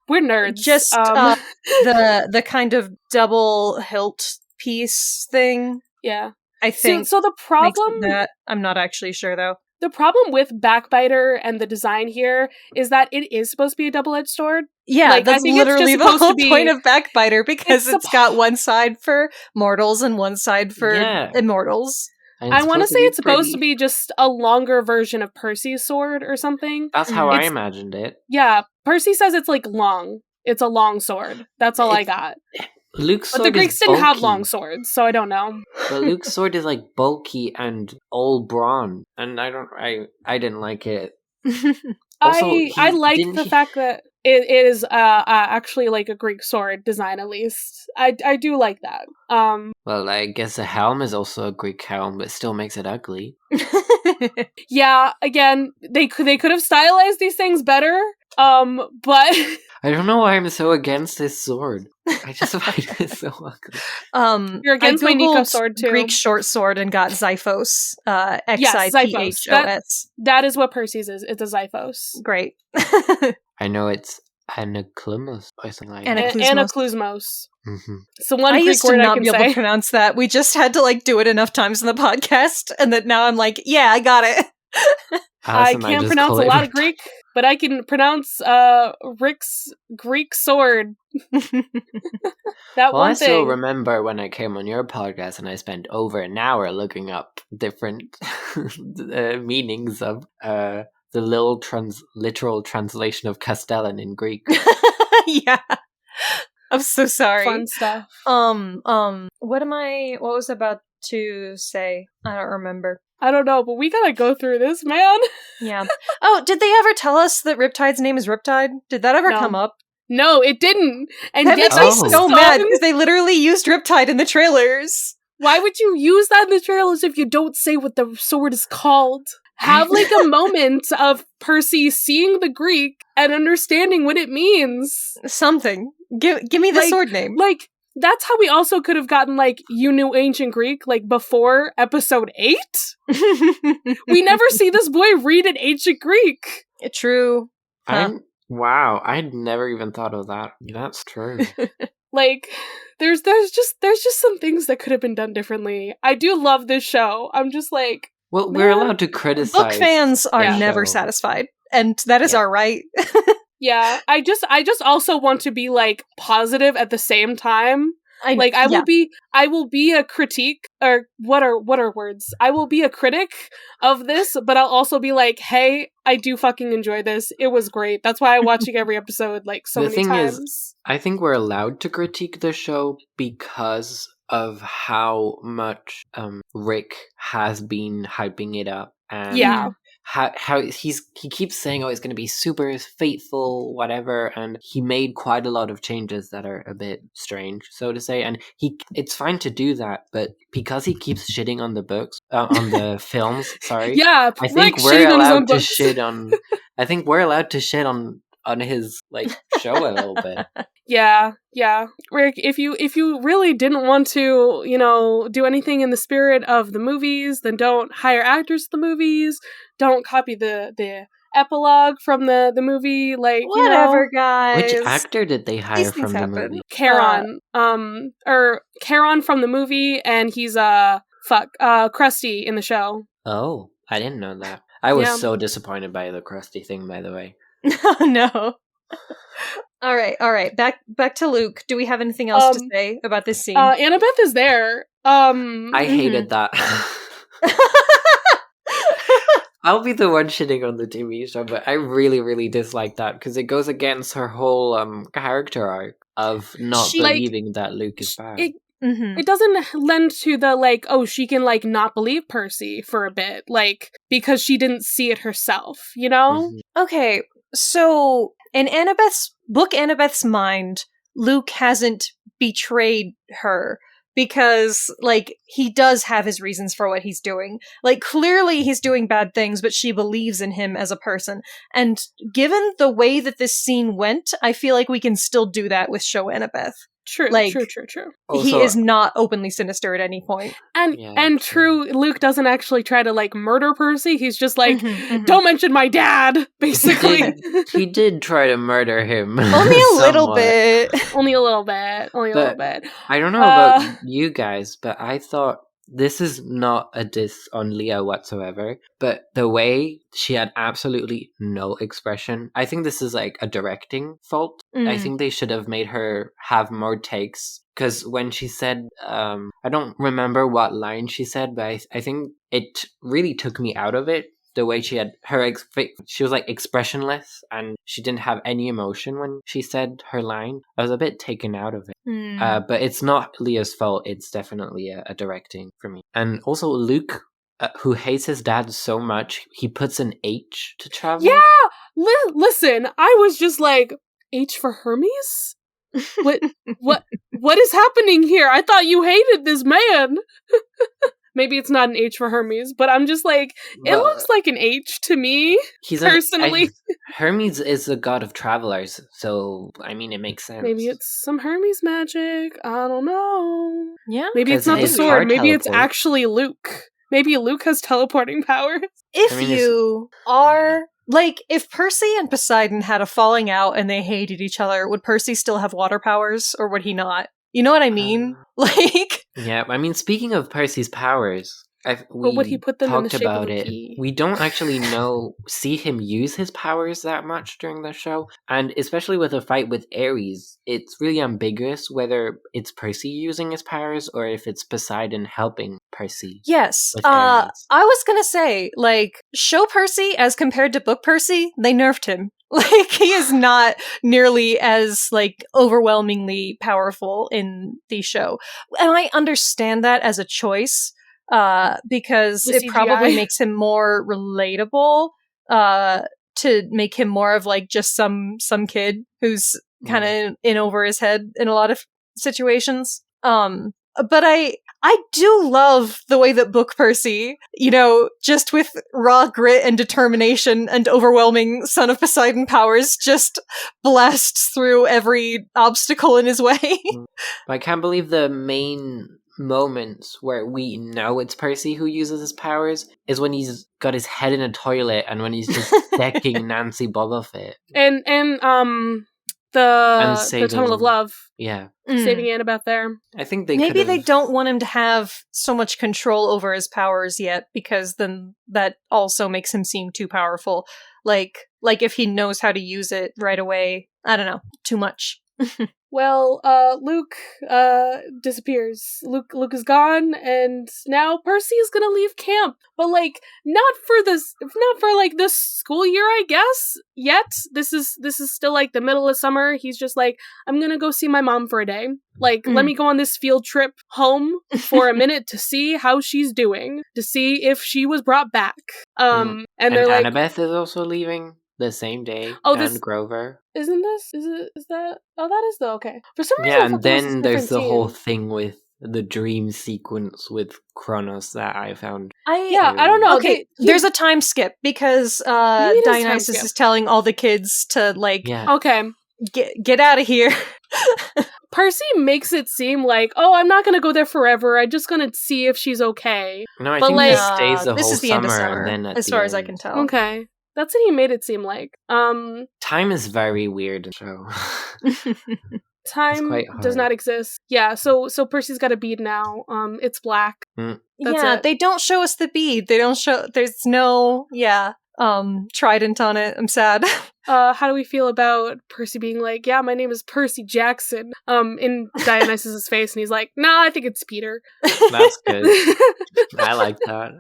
We're nerds. Just the kind of double hilt piece thing. Yeah, I think. So the problem that I'm not actually sure though. The problem with Backbiter and the design here is that it is supposed to be a double-edged sword. Yeah, that's literally the whole point of Backbiter, because it's got one side for mortals and one side for immortals. I want to say it's supposed to be just a longer version of Percy's sword or something. That's how I imagined it. Yeah, Percy says it's long. It's a long sword. That's all I got. Luke's sword but the Greeks didn't bulky. have long swords, so I don't know. But Luke's sword is bulky and all brawn, and I didn't like it. Also, I like the fact that it is actually a Greek sword design, at least. I do like that. Well, I guess a helm is also a Greek helm, but still makes it ugly. Yeah, again, they could have stylized these things better. But I don't know why I'm so against this sword. I just find it so ugly. You're against my Nico sword too. Greek short sword and got Xiphos. Xiphos. That is what Percy's is. It's a Xiphos. Great. I know it's Anaclumos or something like that. Anacluzmos. Mm-hmm. It's the one I Greek used to word not I can be able say. to pronounce that. We just had to do it enough times in the podcast, and that now I'm yeah, I got it. I can't pronounce a lot of Greek, but I can pronounce Rick's Greek sword. I still remember when I came on your podcast and I spent over an hour looking up different meanings of the literal translation of Castellan in Greek. Yeah. I'm so sorry. Fun stuff. What was I about to say? I don't remember. I don't know, but we gotta go through this, man. Yeah. Oh, did they ever tell us that Riptide's name is Riptide? Did that ever come up? No, it didn't. And that makes me so mad, because they literally used Riptide in the trailers. Why would you use that in the trailers if you don't say what the sword is called? Have a moment of Percy seeing the Greek and understanding what it means. Something. Give me the sword name. Like, that's how we also could have gotten, like, you knew ancient Greek, like, before episode 8? We never see this boy read an ancient Greek. True. Huh. Wow, I'd never even thought of that. That's true. Like, there's just some things that could have been done differently. I do love this show. I'm just like, well, we're allowed to criticize. Book fans are never satisfied, and that is our right. Yeah, I just also want to be, like, positive at the same time. I will be a critique, or what are words? I will be a critic of this, but I'll also be like, hey, I do fucking enjoy this. It was great. That's why I'm watching every episode, like, so many times. Is, I think we're allowed to critique the show because of how much Rick has been hyping it up. And how he keeps saying, oh, it's going to be super faithful, whatever, and he made quite a lot of changes that are a bit strange, so to say, and it's fine to do that, but because he keeps shitting on the books, on the films, sorry, I think we're allowed to shit on. I think we're allowed to shit on his, like, show a little bit. Yeah. Rick, if you really didn't want to, do anything in the spirit of the movies, then don't hire actors for the movies. Don't copy the epilogue from the movie, like, whatever, guys. Which actor did they hire from the movie? Charon. Or Charon from the movie, and he's Krusty in the show. Oh, I didn't know that. I was so disappointed by the Krusty thing, by the way. No. All right. Back to Luke. Do we have anything else to say about this scene? Annabeth is there. I hated that. I'll be the one shitting on the TV show, but I really, really dislike that because it goes against her whole character arc of not believing that Luke is bad. It doesn't lend to the, like, oh, she can, like, not believe Percy for a bit, like, because she didn't see it herself, Okay, so in Annabeth's mind, Luke hasn't betrayed her because, like, he does have his reasons for what he's doing. Like, clearly he's doing bad things, but she believes in him as a person. And given the way that this scene went, I feel like we can still do that with show Annabeth. True. Also, he is not openly sinister at any point. And true, Luke doesn't actually try to, like, murder Percy. He's just like, don't mention my dad, basically. He did try to murder him. Only a little bit. Only a little bit. I don't know about you guys, but I thought this is not a diss on Leah whatsoever, but the way she had absolutely no expression, I think this is like a directing fault. I think they should have made her have more takes, because when she said, I don't remember what line she said, but I think it really took me out of it. The way she had she was like expressionless and she didn't have any emotion when she said her line. I was a bit taken out of it. But it's not Leah's fault. It's definitely a directing for me. And also Luke, who hates his dad so much, he puts an H to travel. Yeah! Listen, I was just like, H for Hermes? What is happening here? I thought you hated this man. Maybe it's not an H for Hermes, but I'm just like, it looks like an H to me, personally. Hermes is the god of travelers, so, I mean, it makes sense. Maybe it's some Hermes magic. I don't know. Yeah. Maybe it's not the sword. Maybe it's actually Luke. Maybe Luke has teleporting powers. If Percy and Poseidon had a falling out and they hated each other, would Percy still have water powers, or would he not? You know what I mean? Yeah, I mean, speaking of Percy's powers, would he put them in the shape about of a it. pea? We don't actually see him use his powers that much during the show, and especially with a fight with Ares, it's really ambiguous whether it's Percy using his powers or if it's Poseidon helping Percy. Yes, I was gonna say, like, show Percy as compared to book Percy, they nerfed him. Like, he is not nearly as, like, overwhelmingly powerful in the show. And I understand that as a choice, because it probably makes him more relatable, to make him more of, like, just some kid who's kind of in over his head in a lot of situations. But I do love the way that Book Percy, just with raw grit and determination and overwhelming Son of Poseidon powers, just blasts through every obstacle in his way. I can't believe the main moments where we know it's Percy who uses his powers is when he's got his head in a toilet and when he's just decking Nancy Boba Fett. And the Tunnel of Love. Yeah. Saving Annabeth there. I think maybe they don't want him to have so much control over his powers yet, because then that also makes him seem too powerful. Like if he knows how to use it right away, I don't know, too much. Well, Luke disappears. Luke is gone, and now Percy is gonna leave camp. But not for this school year, I guess. Yet this is still the middle of summer. He's just I'm gonna go see my mom for a day. Let me go on this field trip home for a minute to see how she's doing, to see if she was brought back. And they're Annabeth is also leaving the same day. And Grover. Isn't this? Is that? Oh, that is though. Okay. For some reason, yeah, and then there's the whole thing with the dream sequence with Kronos that I found. I don't know. Okay, there's a time skip because Dionysus is telling all the kids to okay, get out of here. Percy makes it seem I'm not gonna go there forever. I'm just gonna see if she's okay. No, I think he stays the whole the end of summer, and then as far as I can tell. Okay. That's what he made it seem like. Time is very weird in the show. Time does not exist. Yeah, so Percy's got a bead now. It's black. It. They don't show us the bead. They don't show. There's no trident on it. I'm sad. How do we feel about Percy being yeah, my name is Percy Jackson? In Dionysus's face, and he's nah, I think it's Peter. That's good. I like that.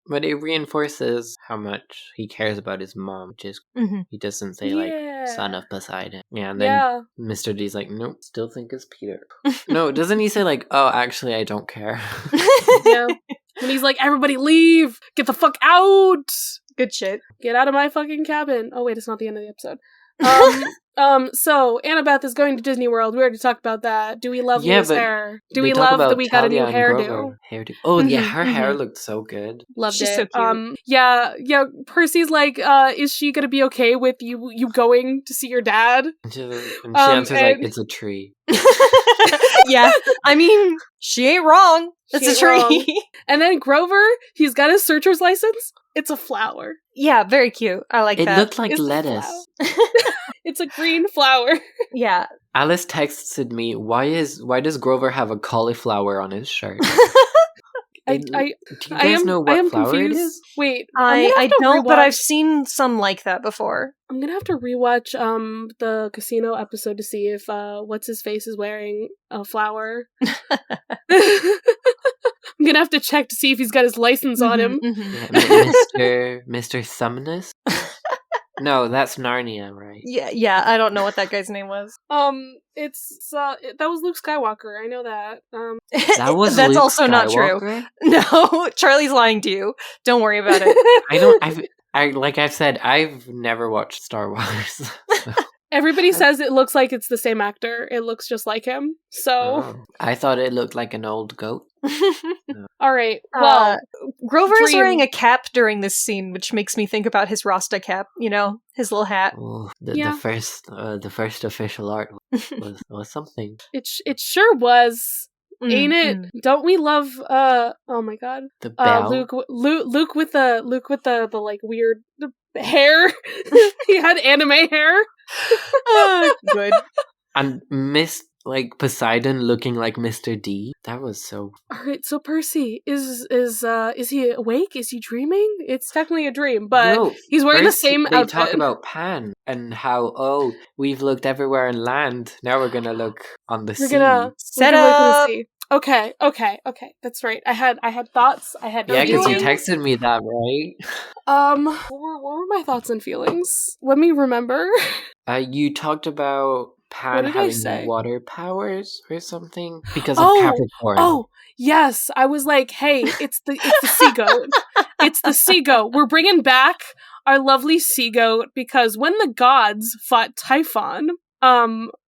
But it reinforces how much he cares about his mom, which is he doesn't say Son of Poseidon. Yeah, and then Mr. D's nope, still think it's Peter. No, doesn't he say oh, actually I don't care? Yeah. And he's everybody leave! Get the fuck out! Good shit. Get out of my fucking cabin. Oh wait, it's not the end of the episode. So Annabeth is going to Disney World. We already talked about that. Do we love Leah's hair? Do we love that we got a new hairdo? Oh yeah, her hair looked so good. Loved She's it. So cute. Yeah. Percy's is she gonna be okay with you going to see your dad? And she answers it's a tree. Yeah, I mean, she ain't wrong. It's a tree. Wrong. And then Grover, he's got his searcher's license. It's a flower. Yeah, very cute. I like that. It looked like lettuce. It's a green flower. Yeah. Alice texted me, why does Grover have a cauliflower on his shirt? Do you guys know what flower confused. It is? Wait, I don't, but I've seen some like that before. I'm gonna have to rewatch the casino episode to see if what's his face is wearing a flower. I'm gonna have to check to see if he's got his license on him. Yeah, Mr. Sumnus? No, that's Narnia, right? Yeah, I don't know what that guy's name was. It's that was Luke Skywalker. I know that. That's Luke Skywalker? also not true. No, Charlie's lying to you. Don't worry about it. Like I've said, I've never watched Star Wars. Everybody says it looks like it's the same actor. It looks just like him. So I thought it looked like an old goat. No. All right. Well, Grover is wearing a cap during this scene, which makes me think about his Rasta cap. His little hat. Ooh, the first official art was something. It sure was. Ain't it? Don't we love oh my god. The bell. Luke with the weird hair. He had anime hair. Good. And Poseidon looking like Mr. D. That was so. Alright, so Percy is he awake? Is he dreaming? It's technically a dream, but he's wearing the same outfit. They talk about Pan and how we've looked everywhere in land. Now we're gonna look on the sea. Set up. Okay. That's right. I had thoughts. I had because you texted me that, right? What were my thoughts and feelings? Let me remember. You talked about Pan having water powers or something because of Capricorn. Oh, yes. I was like, hey, it's the sea goat. It's the sea goat. We're bringing back our lovely sea goat because when the gods fought Typhon,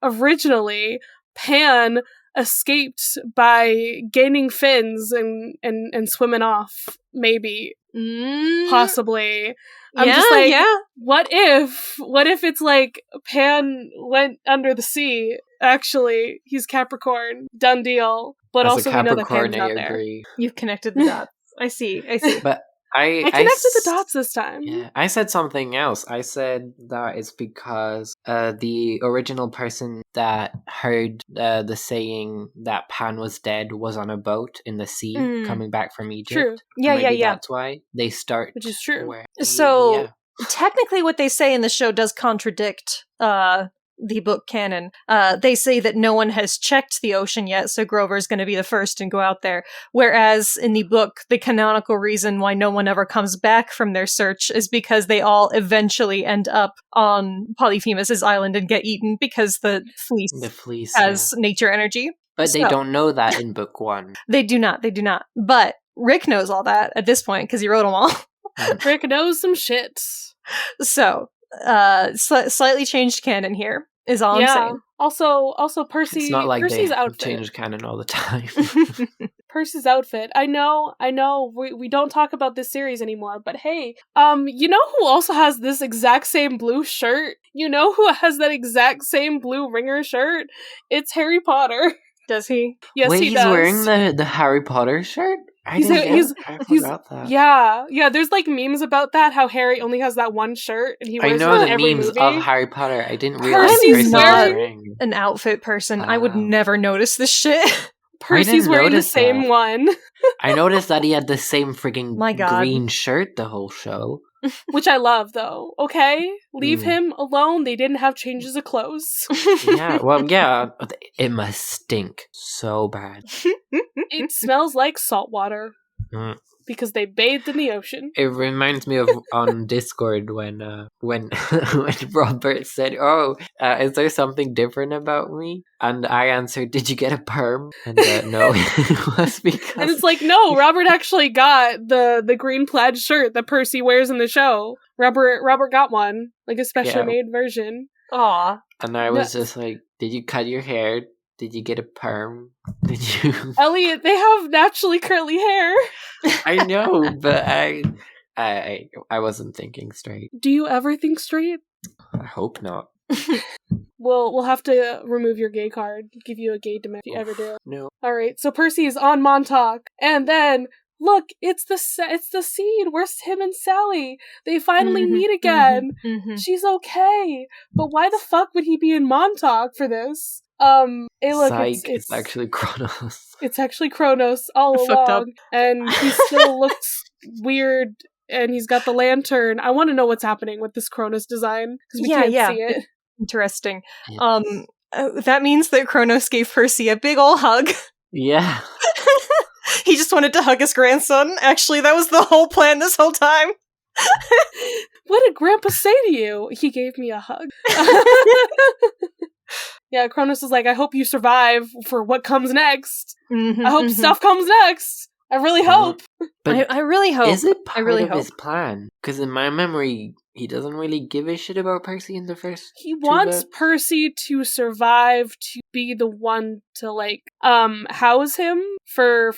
originally Pan escaped by gaining fins and swimming off, maybe. Possibly. I'm just like, what if it's like Pan went under the sea? Actually, he's Capricorn. Done deal. But As also we know that Pan's out there. You've connected the dots. I see. But I connected the dots this time. Yeah, I said something else. I said that it's because the original person that heard the saying that Pan was dead was on a boat in the sea coming back from Egypt. True. Yeah. That's why they start. Which is true. Technically what they say in the show does contradict the book canon. They say that no one has checked the ocean yet, so Grover's going to be the first and go out there. Whereas in the book, the canonical reason why no one ever comes back from their search is because they all eventually end up on Polyphemus's island and get eaten because the fleece has nature energy. But they don't know that in book 1. They do not. But Rick knows all that at this point because he wrote them all. Rick knows some shit. So, slightly changed canon here is all I'm saying. Also Percy. It's not like Percy's they outfit. change canon all the time. Percy's outfit. I know. We don't talk about this series anymore, but hey, you know who also has this exact same blue shirt? You know who has that exact same blue ringer shirt? It's Harry Potter. Does he? Yes, Wait, he does. He's wearing the Harry Potter shirt? I forgot that. Yeah. There's like memes about that. How Harry only has that one shirt, and he wears it in every memes movie. of Harry Potter. I didn't realize Percy's not an outfit person. I would never notice this shit. Percy's wearing the same one. I noticed that he had the same freaking green shirt the whole show. Which I love, though. Okay? Leave him alone. They didn't have changes of clothes. It must stink so bad. It smells like salt water. Because they bathed in the ocean. It reminds me of on Discord when Robert said, is there something different about me? And I answered, did you get a perm? And no, it was because... And it's like, no, Robert actually got the green plaid shirt that Percy wears in the show. Robert got one, like a specially made version. Aw. And I was just like, did you cut your hair? Did you get a perm? Did you... Elliott, they have naturally curly hair. I know, but I wasn't thinking straight. Do you ever think straight? I hope not. We'll have to remove your gay card. Give you a gay demand if you ever do. No. Alright, so Percy is on Montauk, and then... Look, it's the scene where him and Sally, they finally meet again. She's okay. But why the fuck would he be in Montauk for this? It's actually Kronos. It's actually Kronos all along. And he still looks weird, and he's got the lantern. I want to know what's happening with this Kronos design, because we can't see it. Interesting. That means that Kronos gave Percy a big ol' hug. Yeah. He just wanted to hug his grandson. Actually, that was the whole plan this whole time. What did Grandpa say to you? He gave me a hug. Yeah, Kronos is like, I hope you survive for what comes next. I hope stuff comes next. I really hope. But I really hope. Is it part of his plan? Because in my memory, he doesn't really give a shit about Percy in the first. He wants Percy to survive, to be the one to like house him for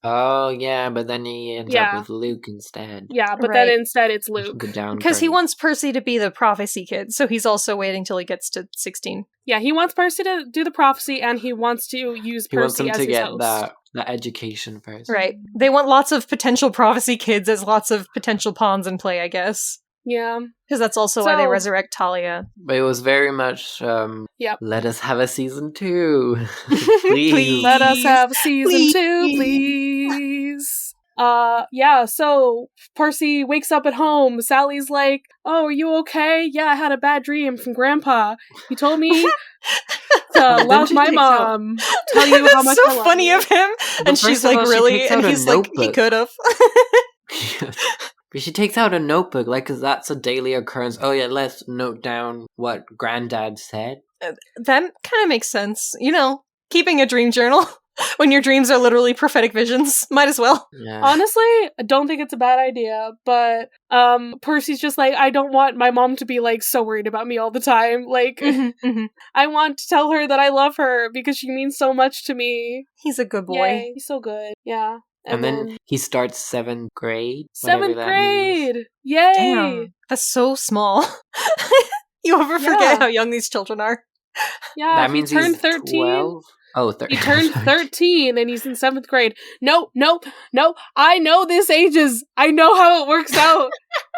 Oh yeah, but then he ends up with Luke instead. Yeah, but then instead it's Luke. Because he wants Percy to be the prophecy kid, so he's also waiting till he gets to 16. Yeah, he wants Percy to do the prophecy, and he wants to use Percy as his host. He wants him to get the education first. Right. They want lots of potential prophecy kids as lots of potential pawns in play, I guess. Yeah. Because that's also why they resurrect Talia. But it was very much, let us have a season 2. Please. Let us have season 2, please. So Percy wakes up at home. Sally's like, oh, are you okay? Yeah, I had a bad dream from Grandpa. He told me to love my mom. Tell you how much I love so funny of him. And she's like, really? And he's like, he could have. But she takes out a notebook, like, because that's a daily occurrence. Oh yeah, let's note down what Granddad said. That kind of makes sense. You know, keeping a dream journal. When your dreams are literally prophetic visions, might as well. Yeah. Honestly, I don't think it's a bad idea, but Percy's just like, I don't want my mom to be like so worried about me all the time. Like, I want to tell her that I love her because she means so much to me. He's a good boy. Yay, he's so good. Yeah. And then he starts 7th grade. 7th grade! Means. Yay! Damn, that's so small. You ever forget how young these children are? Yeah, that means he turned 13. 12? Oh, he turned 13 and he's in 7th grade. No. I know this ages. I know how it works out.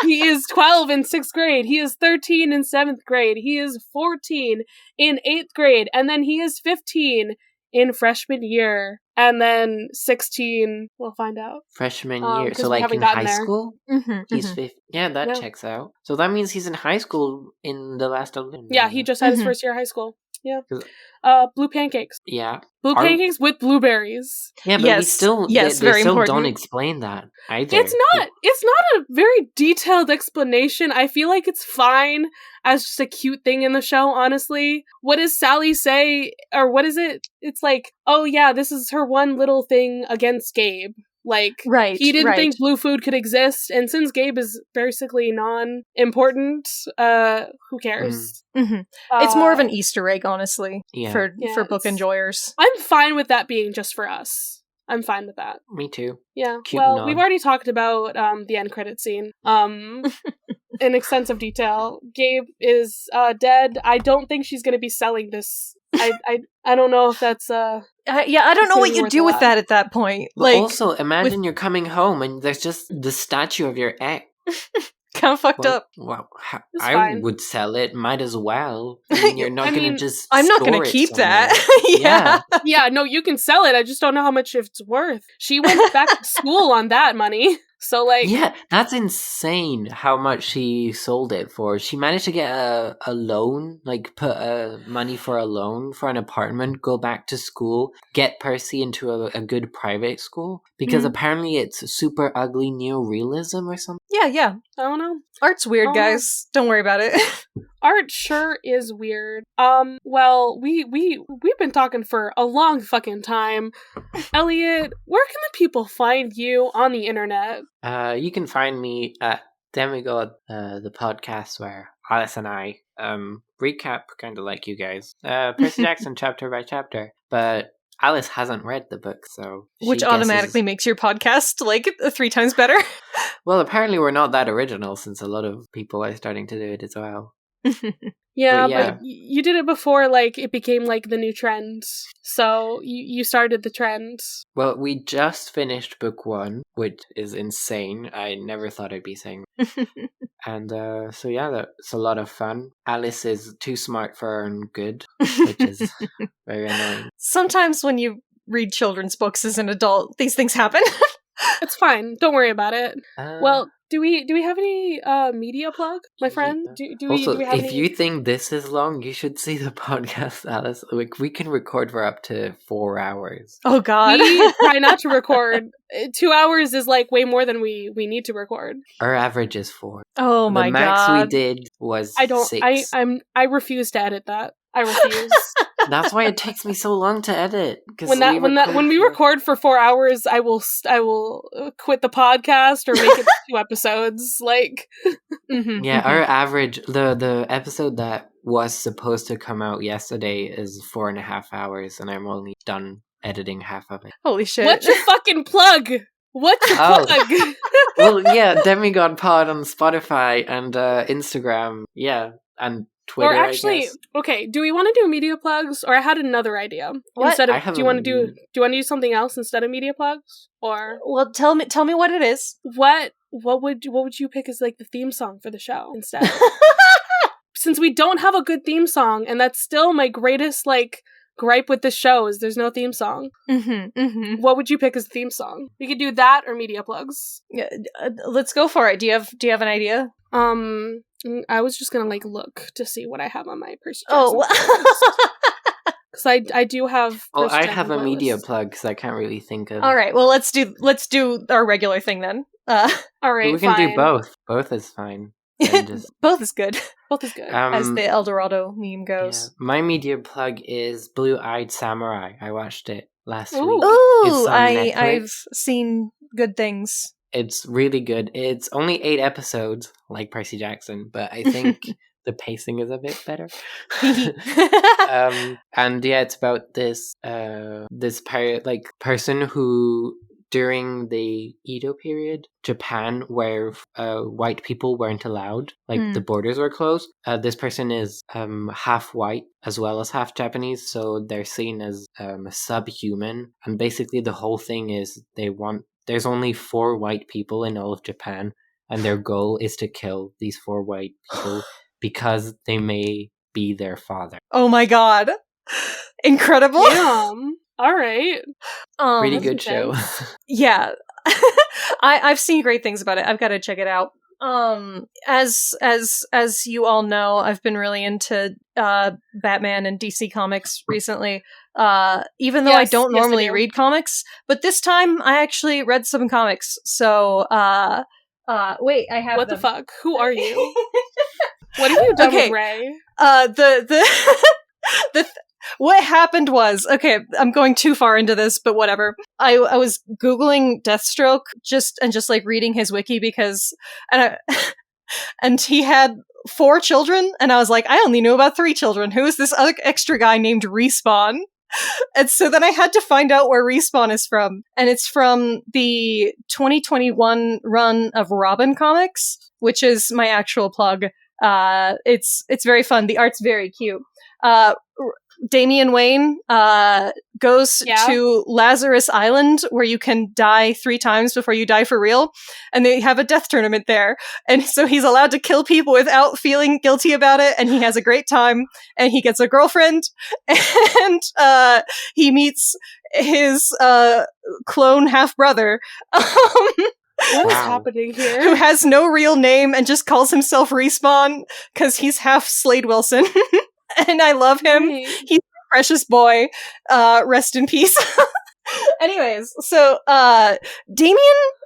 He is 12 in 6th grade. He is 13 in 7th grade. He is 14 in 8th grade. And then he is 15 in freshman year. And then 16, we'll find out. Freshman year. So like in high school? He's 15. Yeah, that checks out. So that means he's in high school in the last Olympians. Yeah, he just had his first year of high school. Yeah. Blue pancakes. Yeah. Blue pancakes with blueberries. Yeah, but we still, they still don't explain that either. It's not a very detailed explanation. I feel like it's fine as just a cute thing in the show, honestly. What does Sally say? Or what is it? It's like, oh yeah, this is her one little thing against Gabe. Like, he didn't think blue food could exist, and since Gabe is basically non-important, who cares? It's more of an Easter egg, honestly, for book enjoyers. I'm fine with that being just for us. I'm fine with that. Me too. Yeah. Cute we've already talked about the end credit scene in extensive detail. Gabe is dead. I don't think she's going to be selling this. I don't know if that's I don't know what you do with that at that point. But also, imagine you're coming home and there's just the statue of your ex. Kind of fucked up. Well, I would sell it. Might as well. I mean, you're not going to just. I'm not going to keep that. Yeah. No, you can sell it. I just don't know how much it's worth. She went back to school on that money. So, like... Yeah, that's insane how much she sold it for. She managed to get a loan, like put money for a loan for an apartment, go back to school, get Percy into a good private school, because apparently it's super ugly neorealism or something. Yeah. I don't know. Art's weird, guys. Don't worry about it. Art sure is weird. Well, we've been talking for a long fucking time. Elliott, where can the people find you on the internet? You can find me at Demigod, the podcast where Alice and I recap, kind of like you guys, Percy Jackson chapter by chapter. But Alice hasn't read the book, so... Which automatically makes your podcast, like, 3 times better. Well, apparently we're not that original, since a lot of people are starting to do it as well. But you did it before, like, it became, like, the new trend. So, you started the trend. Well, we just finished book 1, which is insane. I never thought I'd be saying that. And, so yeah, that's a lot of fun. Alice is too smart for her own good, which is very annoying. Sometimes when you read children's books as an adult, these things happen. It's fine. Don't worry about it. Well, do we have any media plug, my friend? Do we have if you think this is long, you should see the podcast, Alice. Like, we can record for up to 4 hours. Oh God. We try not to record. 2 hours is like way more than we need to record. Our average is 4. Oh my God. The max we did was 6. I refuse to edit that. I refuse. That's why it takes me so long to edit. When we record for 4 hours, I will quit the podcast or make it 2 episodes. Like, our average, the episode that was supposed to come out yesterday is 4.5 hours, and I'm only done editing half of it. Holy shit! What's your fucking plug? What's your plug? Well, yeah, Demigod Pod on Spotify and Instagram, and Twitter, or actually, okay, do we want to do media plugs? Or I had another idea. What? Instead of, do you want to do something else instead of media plugs? Or tell me what it is. What would you pick as like the theme song for the show instead? Since we don't have a good theme song, and that's still my greatest like gripe with the show is there's no theme song. What would you pick as the theme song? We could do that or media plugs. Yeah, let's go for it. Do you have an idea? I was just gonna like look to see what I have on my Percy Jackson. Oh, because I do have. Oh, I have a media plug because I can't really think of. All right, well let's do our regular thing then. All right, but we can do both. Both is fine. Both is good. Both is good. As the El Dorado meme goes. Yeah. My media plug is Blue-Eyed Samurai. I watched it last week. Ooh, I've seen good things. It's really good. It's only 8 episodes, like Percy Jackson, but I think the pacing is a bit better. And yeah, it's about this person who, during the Edo period, Japan, where white people weren't allowed, the borders were closed. This person is half white as well as half Japanese, so they're seen as subhuman. And basically the whole thing is there's only 4 white people in all of Japan, and their goal is to kill these 4 white people because they may be their father. Oh my god. Incredible. Damn. All right. Pretty good show. Yeah. I've seen great things about it. I've got to check it out. As you all know, I've been really into Batman and DC Comics recently. Even though I don't normally read comics, but this time I actually read some comics. So wait, I have What the fuck? Who are you? What have you done with Raye? What happened was, okay, I'm going too far into this, but whatever. I was Googling Deathstroke just like reading his wiki because, and he had 4 children, and I was like, I only knew about 3 children. Who is this other extra guy named Respawn? And so then I had to find out where Respawn is from, and it's from the 2021 run of Robin Comics, which is my actual plug. It's very fun. The art's very cute. Damian Wayne goes to Lazarus Island, where you can die 3 times before you die for real, and they have a death tournament there, and so he's allowed to kill people without feeling guilty about it, and he has a great time, and he gets a girlfriend, and he meets his clone half-brother, what is happening here? Who has no real name and just calls himself Respawn because he's half Slade Wilson. And I love him. Right. He's a precious boy. Rest in peace. Anyways, so Damian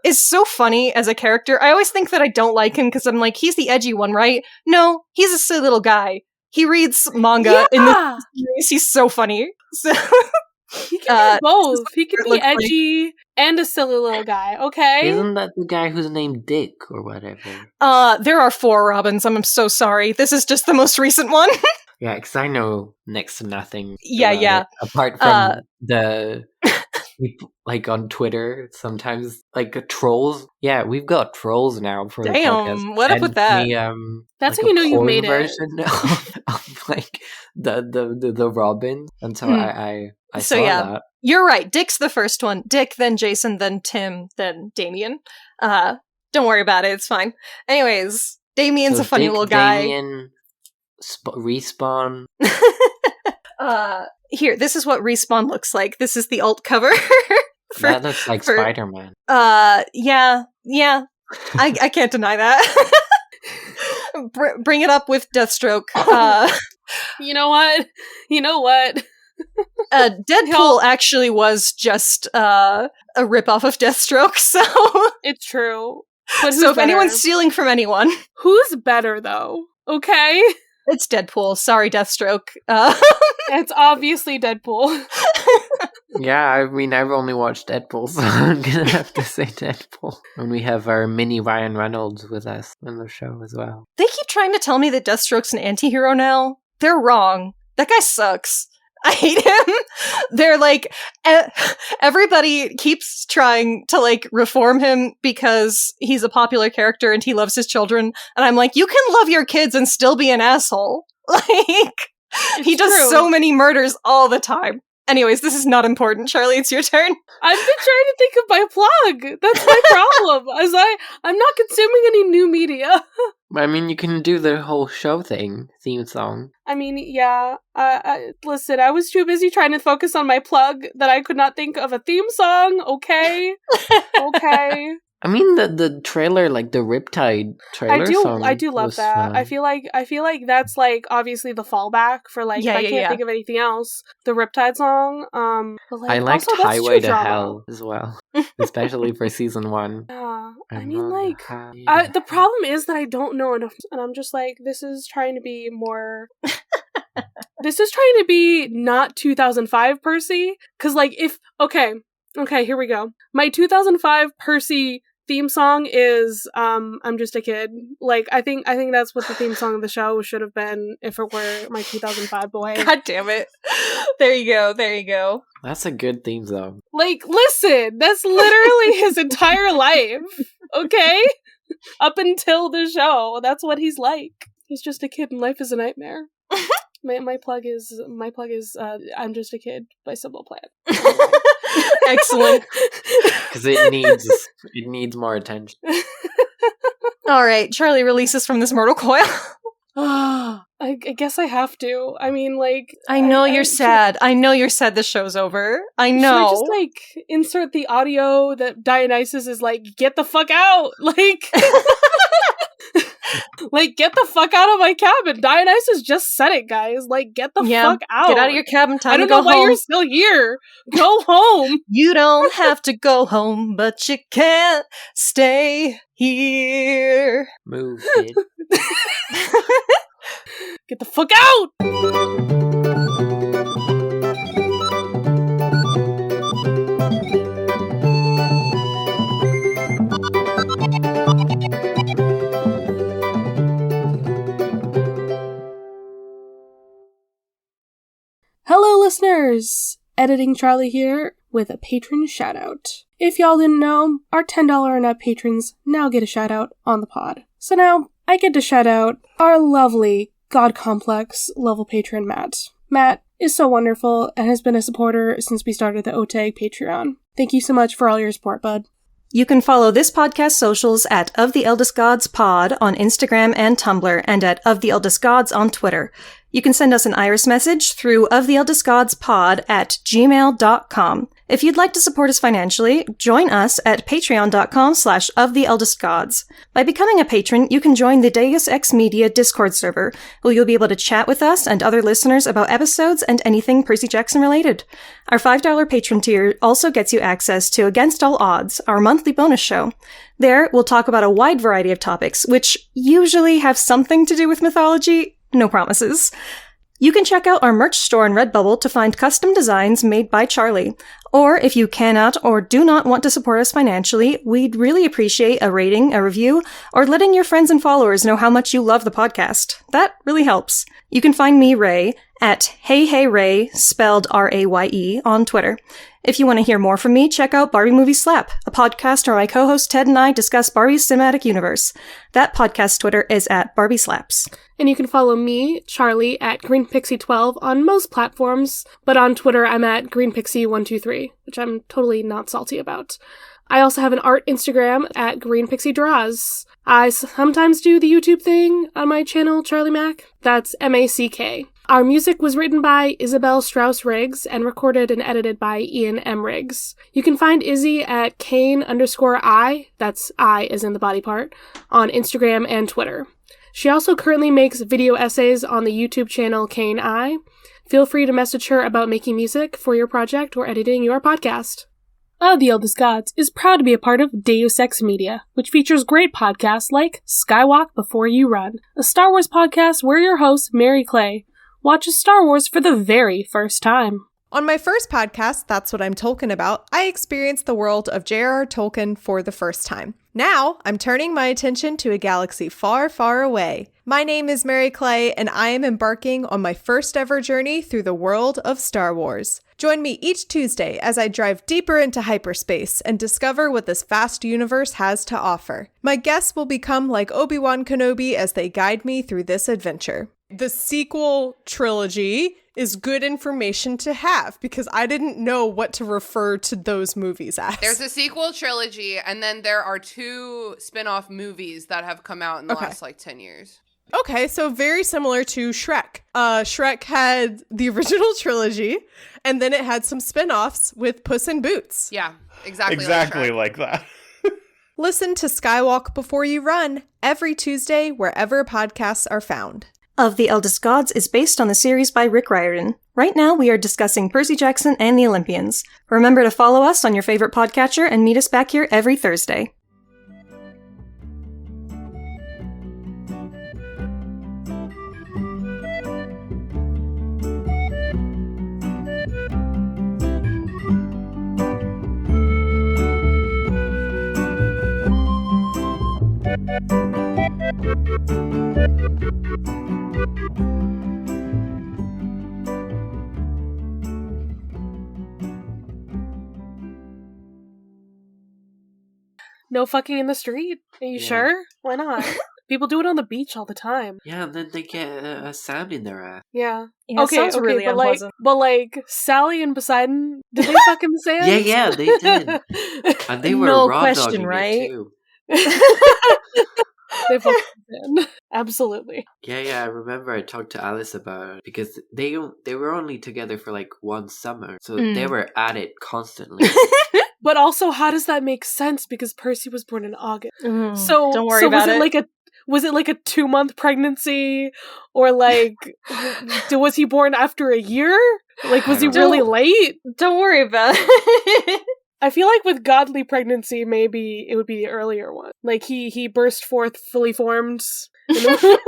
is so funny as a character. I always think that I don't like him because I'm like, he's the edgy one, right? No, he's a silly little guy. He reads manga in the series. He's so funny. So he can be both. He can be edgy and a silly little guy, okay? Isn't that the guy who's named Dick or whatever? There are 4 Robins. I'm so sorry. This is just the most recent one. Yeah, because I know next to nothing. Yeah. Apart from the like on Twitter, sometimes like trolls. Yeah, we've got trolls now for the podcast. What up with that? That's how you know you've made version of like the Robin, and so I saw that. You're right. Dick's the first one. Dick, then Jason, then Tim, then Damien. Don't worry about it. It's fine. Anyways, Damien's a funny little guy. Damien, Respawn. Here, this is what Respawn looks like. This is the alt cover. That looks like Spider-Man. Yeah. I can't deny that. Bring it up with Deathstroke. You know what? Deadpool actually was just a ripoff of Deathstroke, so it's true. But so if anyone's stealing from anyone, who's better though? Okay. It's Deadpool. Sorry, Deathstroke. It's obviously Deadpool. Yeah, I mean, I've only watched Deadpool, so I'm gonna have to say Deadpool. And we have our mini Ryan Reynolds with us in the show as well. They keep trying to tell me that Deathstroke's an anti-hero now. They're wrong. That guy sucks. I hate him. They're like, everybody keeps trying to like reform him because he's a popular character and he loves his children. And I'm like, you can love your kids and still be an asshole. Like, he does so many murders all the time. Anyways, this is not important. Charlie, it's your turn. I've been trying to think of my plug. That's my problem. As I'm not consuming any new media. I mean, you can do the whole show theme song. I mean, yeah. Listen, I was too busy trying to focus on my plug that I could not think of a theme song. Okay. Okay. I mean, the trailer, like the Riptide trailer song. I do love that. Fun. I feel like that's like obviously the fallback for like if I can't think of anything else. The Riptide song. But, like, I liked also, Highway to Hell as well, especially for season 1. Yeah, I mean, like the problem is that I don't know enough, and I'm just like, this is trying to be more. This is trying to be not 2005 Percy, because like if okay, here we go. My 2005 Percy theme song is I'm Just a Kid. Like I think that's what the theme song of the show should have been if it were my 2005 boy. God damn it. There you go. That's a good theme song. Like, listen, that's literally his entire life. Okay? Up until the show. That's what he's like. He's just a kid and life is a nightmare. My plug is I'm Just a Kid by Simple Plan. Excellent. Because it needs more attention. All right, Charlie releases from this mortal coil. I guess I have to. I mean, like... I know you're sad. I know you're sad the show's over. I know. Should I just, like, insert the audio that Dionysus is like, get the fuck out? Like... Like, get the fuck out of my cabin. Dionysus just said it, guys. Like, get the fuck out. Get out of your cabin. Time to go home. I don't know why you're still here. Go home. You don't have to go home, but you can't stay here. Move, kid. Get the fuck out! Hello, listeners! Editing Charlie here with a patron shoutout. If y'all didn't know, our $10 and up patrons now get a shoutout on the pod. So now, I get to shout out our lovely God Complex level patron, Matt. Matt is so wonderful and has been a supporter since we started the OTAG Patreon. Thank you so much for all your support, bud. You can follow this podcast socials at Of the Eldest Gods Pod on Instagram and Tumblr, and at Of the Eldest Gods on Twitter. You can send us an iris message through oftheeldestgodspod@gmail.com. If you'd like to support us financially, join us at patreon.com/oftheeldestgods. By becoming a patron, you can join the Deus Ex Media Discord server, where you'll be able to chat with us and other listeners about episodes and anything Percy Jackson related. Our $5 patron tier also gets you access to Against All Odds, our monthly bonus show. There, we'll talk about a wide variety of topics, which usually have something to do with mythology. No promises. You can check out our merch store on Redbubble to find custom designs made by Charlie. Or if you cannot or do not want to support us financially, we'd really appreciate a rating, a review, or letting your friends and followers know how much you love the podcast. That really helps. You can find me, Raye, at HeyHeyRaye, spelled R-A-Y-E, on Twitter. If you want to hear more from me, check out Barbie Movie Slap, a podcast where my co-host Ted and I discuss Barbie's cinematic universe. That podcast Twitter is at Barbie Slaps. And you can follow me, Charlie, at GreenPixie12 on most platforms, but on Twitter I'm at GreenPixie123, which I'm totally not salty about. I also have an art Instagram at GreenPixieDraws. I sometimes do the YouTube thing on my channel, Charlie Mac. That's M-A-C-K. Our music was written by Isabel Strauss-Riggs and recorded and edited by Ian M. Riggs. You can find Izzy at Kane_I, that's I as in the body part, on Instagram and Twitter. She also currently makes video essays on the YouTube channel Kane I. Feel free to message her about making music for your project or editing your podcast. Of the Eldest Gods is proud to be a part of Deus Ex Media, which features great podcasts like Skywalk Before You Run, a Star Wars podcast where your host, Mary Clay, watches Star Wars for the very first time. On my first podcast, That's What I'm Tolkien About, I experienced the world of J.R.R. Tolkien for the first time. Now, I'm turning my attention to a galaxy far, far away. My name is Mary Clay, and I am embarking on my first ever journey through the world of Star Wars. Join me each Tuesday as I drive deeper into hyperspace and discover what this vast universe has to offer. My guests will become like Obi-Wan Kenobi as they guide me through this adventure. The sequel trilogy is good information to have because I didn't know what to refer to those movies as. There's a sequel trilogy, and then there are 2 spin-off movies that have come out in the last 10 years. Okay, so very similar to Shrek. Shrek had the original trilogy, and then it had some spin-offs with Puss in Boots. Yeah, exactly like that. Listen to Skywalk Before You Run every Tuesday wherever podcasts are found. Of the Eldest Gods is based on the series by Rick Riordan. Right now, we are discussing Percy Jackson and the Olympians. Remember to follow us on your favorite podcatcher and meet us back here every Thursday. No fucking in the street? Are you sure? Why not? People do it on the beach all the time. Yeah, and then they get a sand in their ass. Yeah. Okay, really but unpleasant. like Sally and Poseidon, did they fuck in the sand? Yeah, they did. And they were no raw question, dogging right? it too. They fucked in the sand. Absolutely. Yeah, I remember I talked to Alice about it because they were only together for like one summer, so they were at it constantly. But also, how does that make sense? Because Percy was born in August. So don't worry about it. Was it like a 2-month pregnancy, or like was he born after a year? Like, was he really late? Don't worry about it. I feel like with godly pregnancy, maybe it would be the earlier one. Like he burst forth fully formed. In the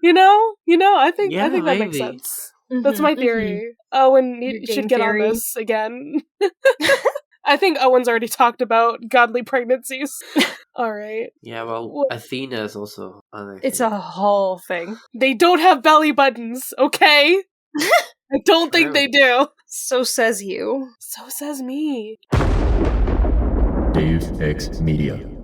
you know. I think that makes sense. That's my theory. Owen should get on this again. I think Owen's already talked about godly pregnancies. All right. Yeah, well, Athena is also on It's a whole thing. They don't have belly buttons, okay? I don't think they do. So says you. So says me. Dave X Media.